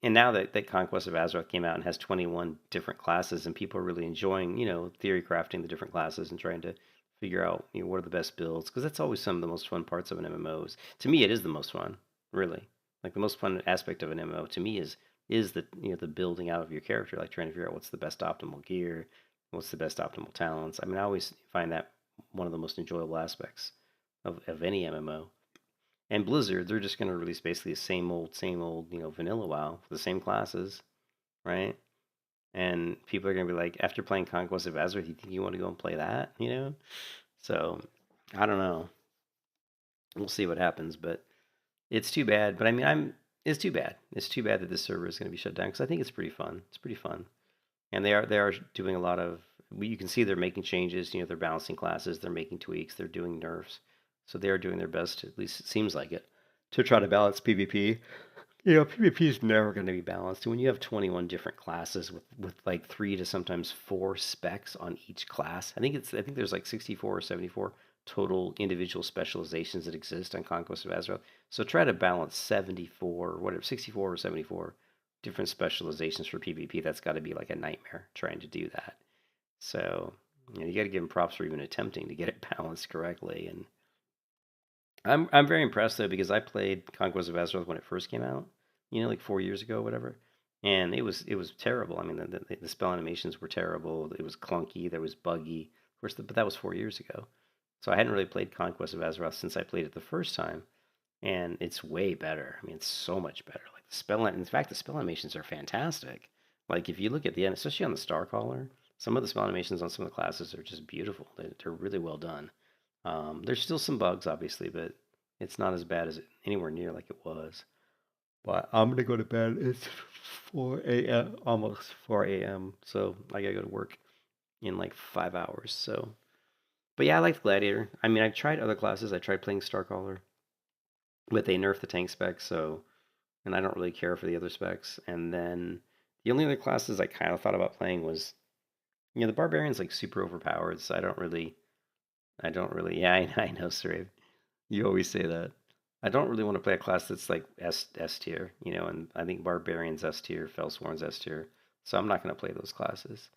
S1: And now that Conquest of Azeroth came out and has 21 different classes, and people are really enjoying, theory crafting the different classes and trying to figure out, what are the best builds, because that's always some of the most fun parts of an MMO. To me, it is the most fun, really. Like the most fun aspect of an MMO to me is the the building out of your character, like trying to figure out what's the best optimal gear, what's the best optimal talents. I mean, I always find that one of the most enjoyable aspects of any MMO. And Blizzard, they're just going to release basically the same old, vanilla WoW for the same classes, right? And people are going to be like, after playing Conquest of Azeroth, you think you want to go and play that, So, I don't know. We'll see what happens, but it's too bad. But I mean, it's too bad. It's too bad that this server is going to be shut down because I think it's pretty fun. It's pretty fun, and they are doing a lot of. You can see they're making changes. They're balancing classes. They're making tweaks. They're doing nerfs. So they are doing their best, at least it seems like it, to try to balance PvP. PvP is never going to be balanced. When you have 21 different classes with like 3 to sometimes 4 specs on each class, I think there's like 64 or 74 total individual specializations that exist on Conquest of Azeroth. So try to balance 74, whatever, 64 or 74 different specializations for PvP. That's got to be like a nightmare trying to do that. So you got to give them props for even attempting to get it balanced correctly. And I'm very impressed though, because I played Conquest of Azeroth when it first came out, like 4 years ago, whatever, and it was terrible. I mean, the spell animations were terrible. It was clunky. There was buggy. Of course, but that was 4 years ago, so I hadn't really played Conquest of Azeroth since I played it the first time, and it's way better. I mean, it's so much better. Like in fact, the spell animations are fantastic. Like if you look at the end, especially on the Starcaller, some of the spell animations on some of the classes are just beautiful. They're really well done. There's still some bugs, obviously, but it's not as bad as anywhere near like it was. But I'm gonna go to bed. It's 4 a.m., almost 4 a.m. So I gotta go to work in like 5 hours. So, but yeah, I like the Gladiator. I mean, I've tried other classes. I tried playing Starcaller, but they nerfed the tank specs. So, and I don't really care for the other specs. And then the only other classes I kind of thought about playing was, the Barbarian's like super overpowered. So I don't really. Yeah, I know, Sarave. You always say that. I don't really want to play a class that's like S tier, and I think Barbarian's S tier, Fellsworn's S tier, so I'm not going to play those classes.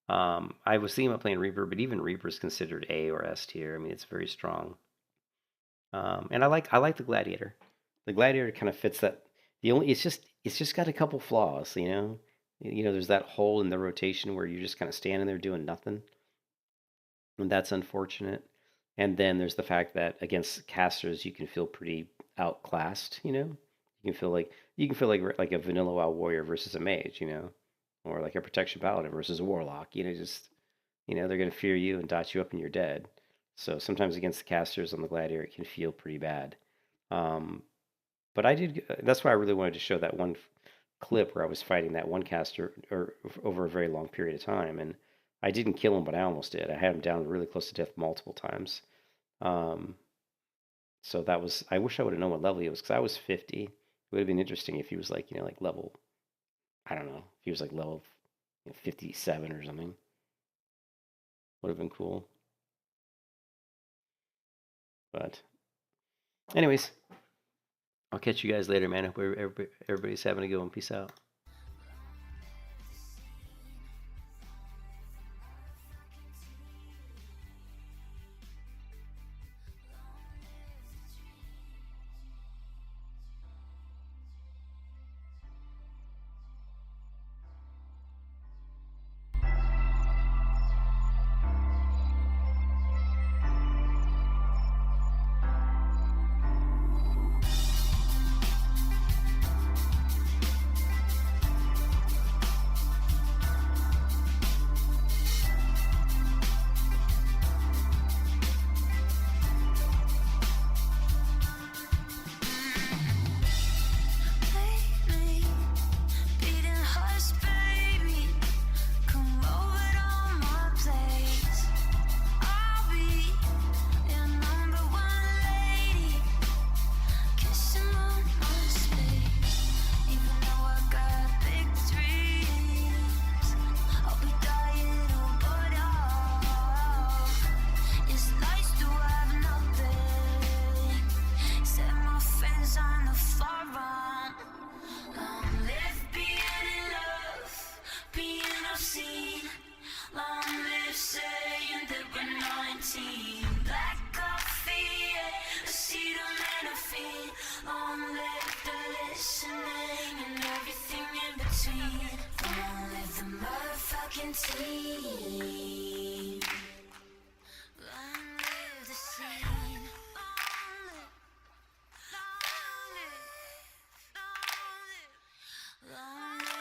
S1: I was thinking about playing Reaper, but even Reaper is considered A or S tier. I mean, it's very strong. And I like the Gladiator. The Gladiator kind of fits that. It's just got a couple flaws, there's that hole in the rotation where you're just kind of standing there doing nothing, and that's unfortunate. And then there's the fact that against casters you can feel pretty outclassed. You can feel like a vanilla WoW warrior versus a mage, or like a protection paladin versus a warlock. They're gonna fear you and dot you up and you're dead. So sometimes against the casters on the Gladiator it can feel pretty bad. But that's why I really wanted to show that one clip where I was fighting that one caster over a very long period of time, and I didn't kill him, but I almost did. I had him down really close to death multiple times. So that was. I wish I would have known what level he was, because I was 50. It would have been interesting if he was like, like level. I don't know. If he was like level 57 or something. Would have been cool. But, anyways, I'll catch you guys later, man. I hope everybody's having a good one. Peace out.
S5: can see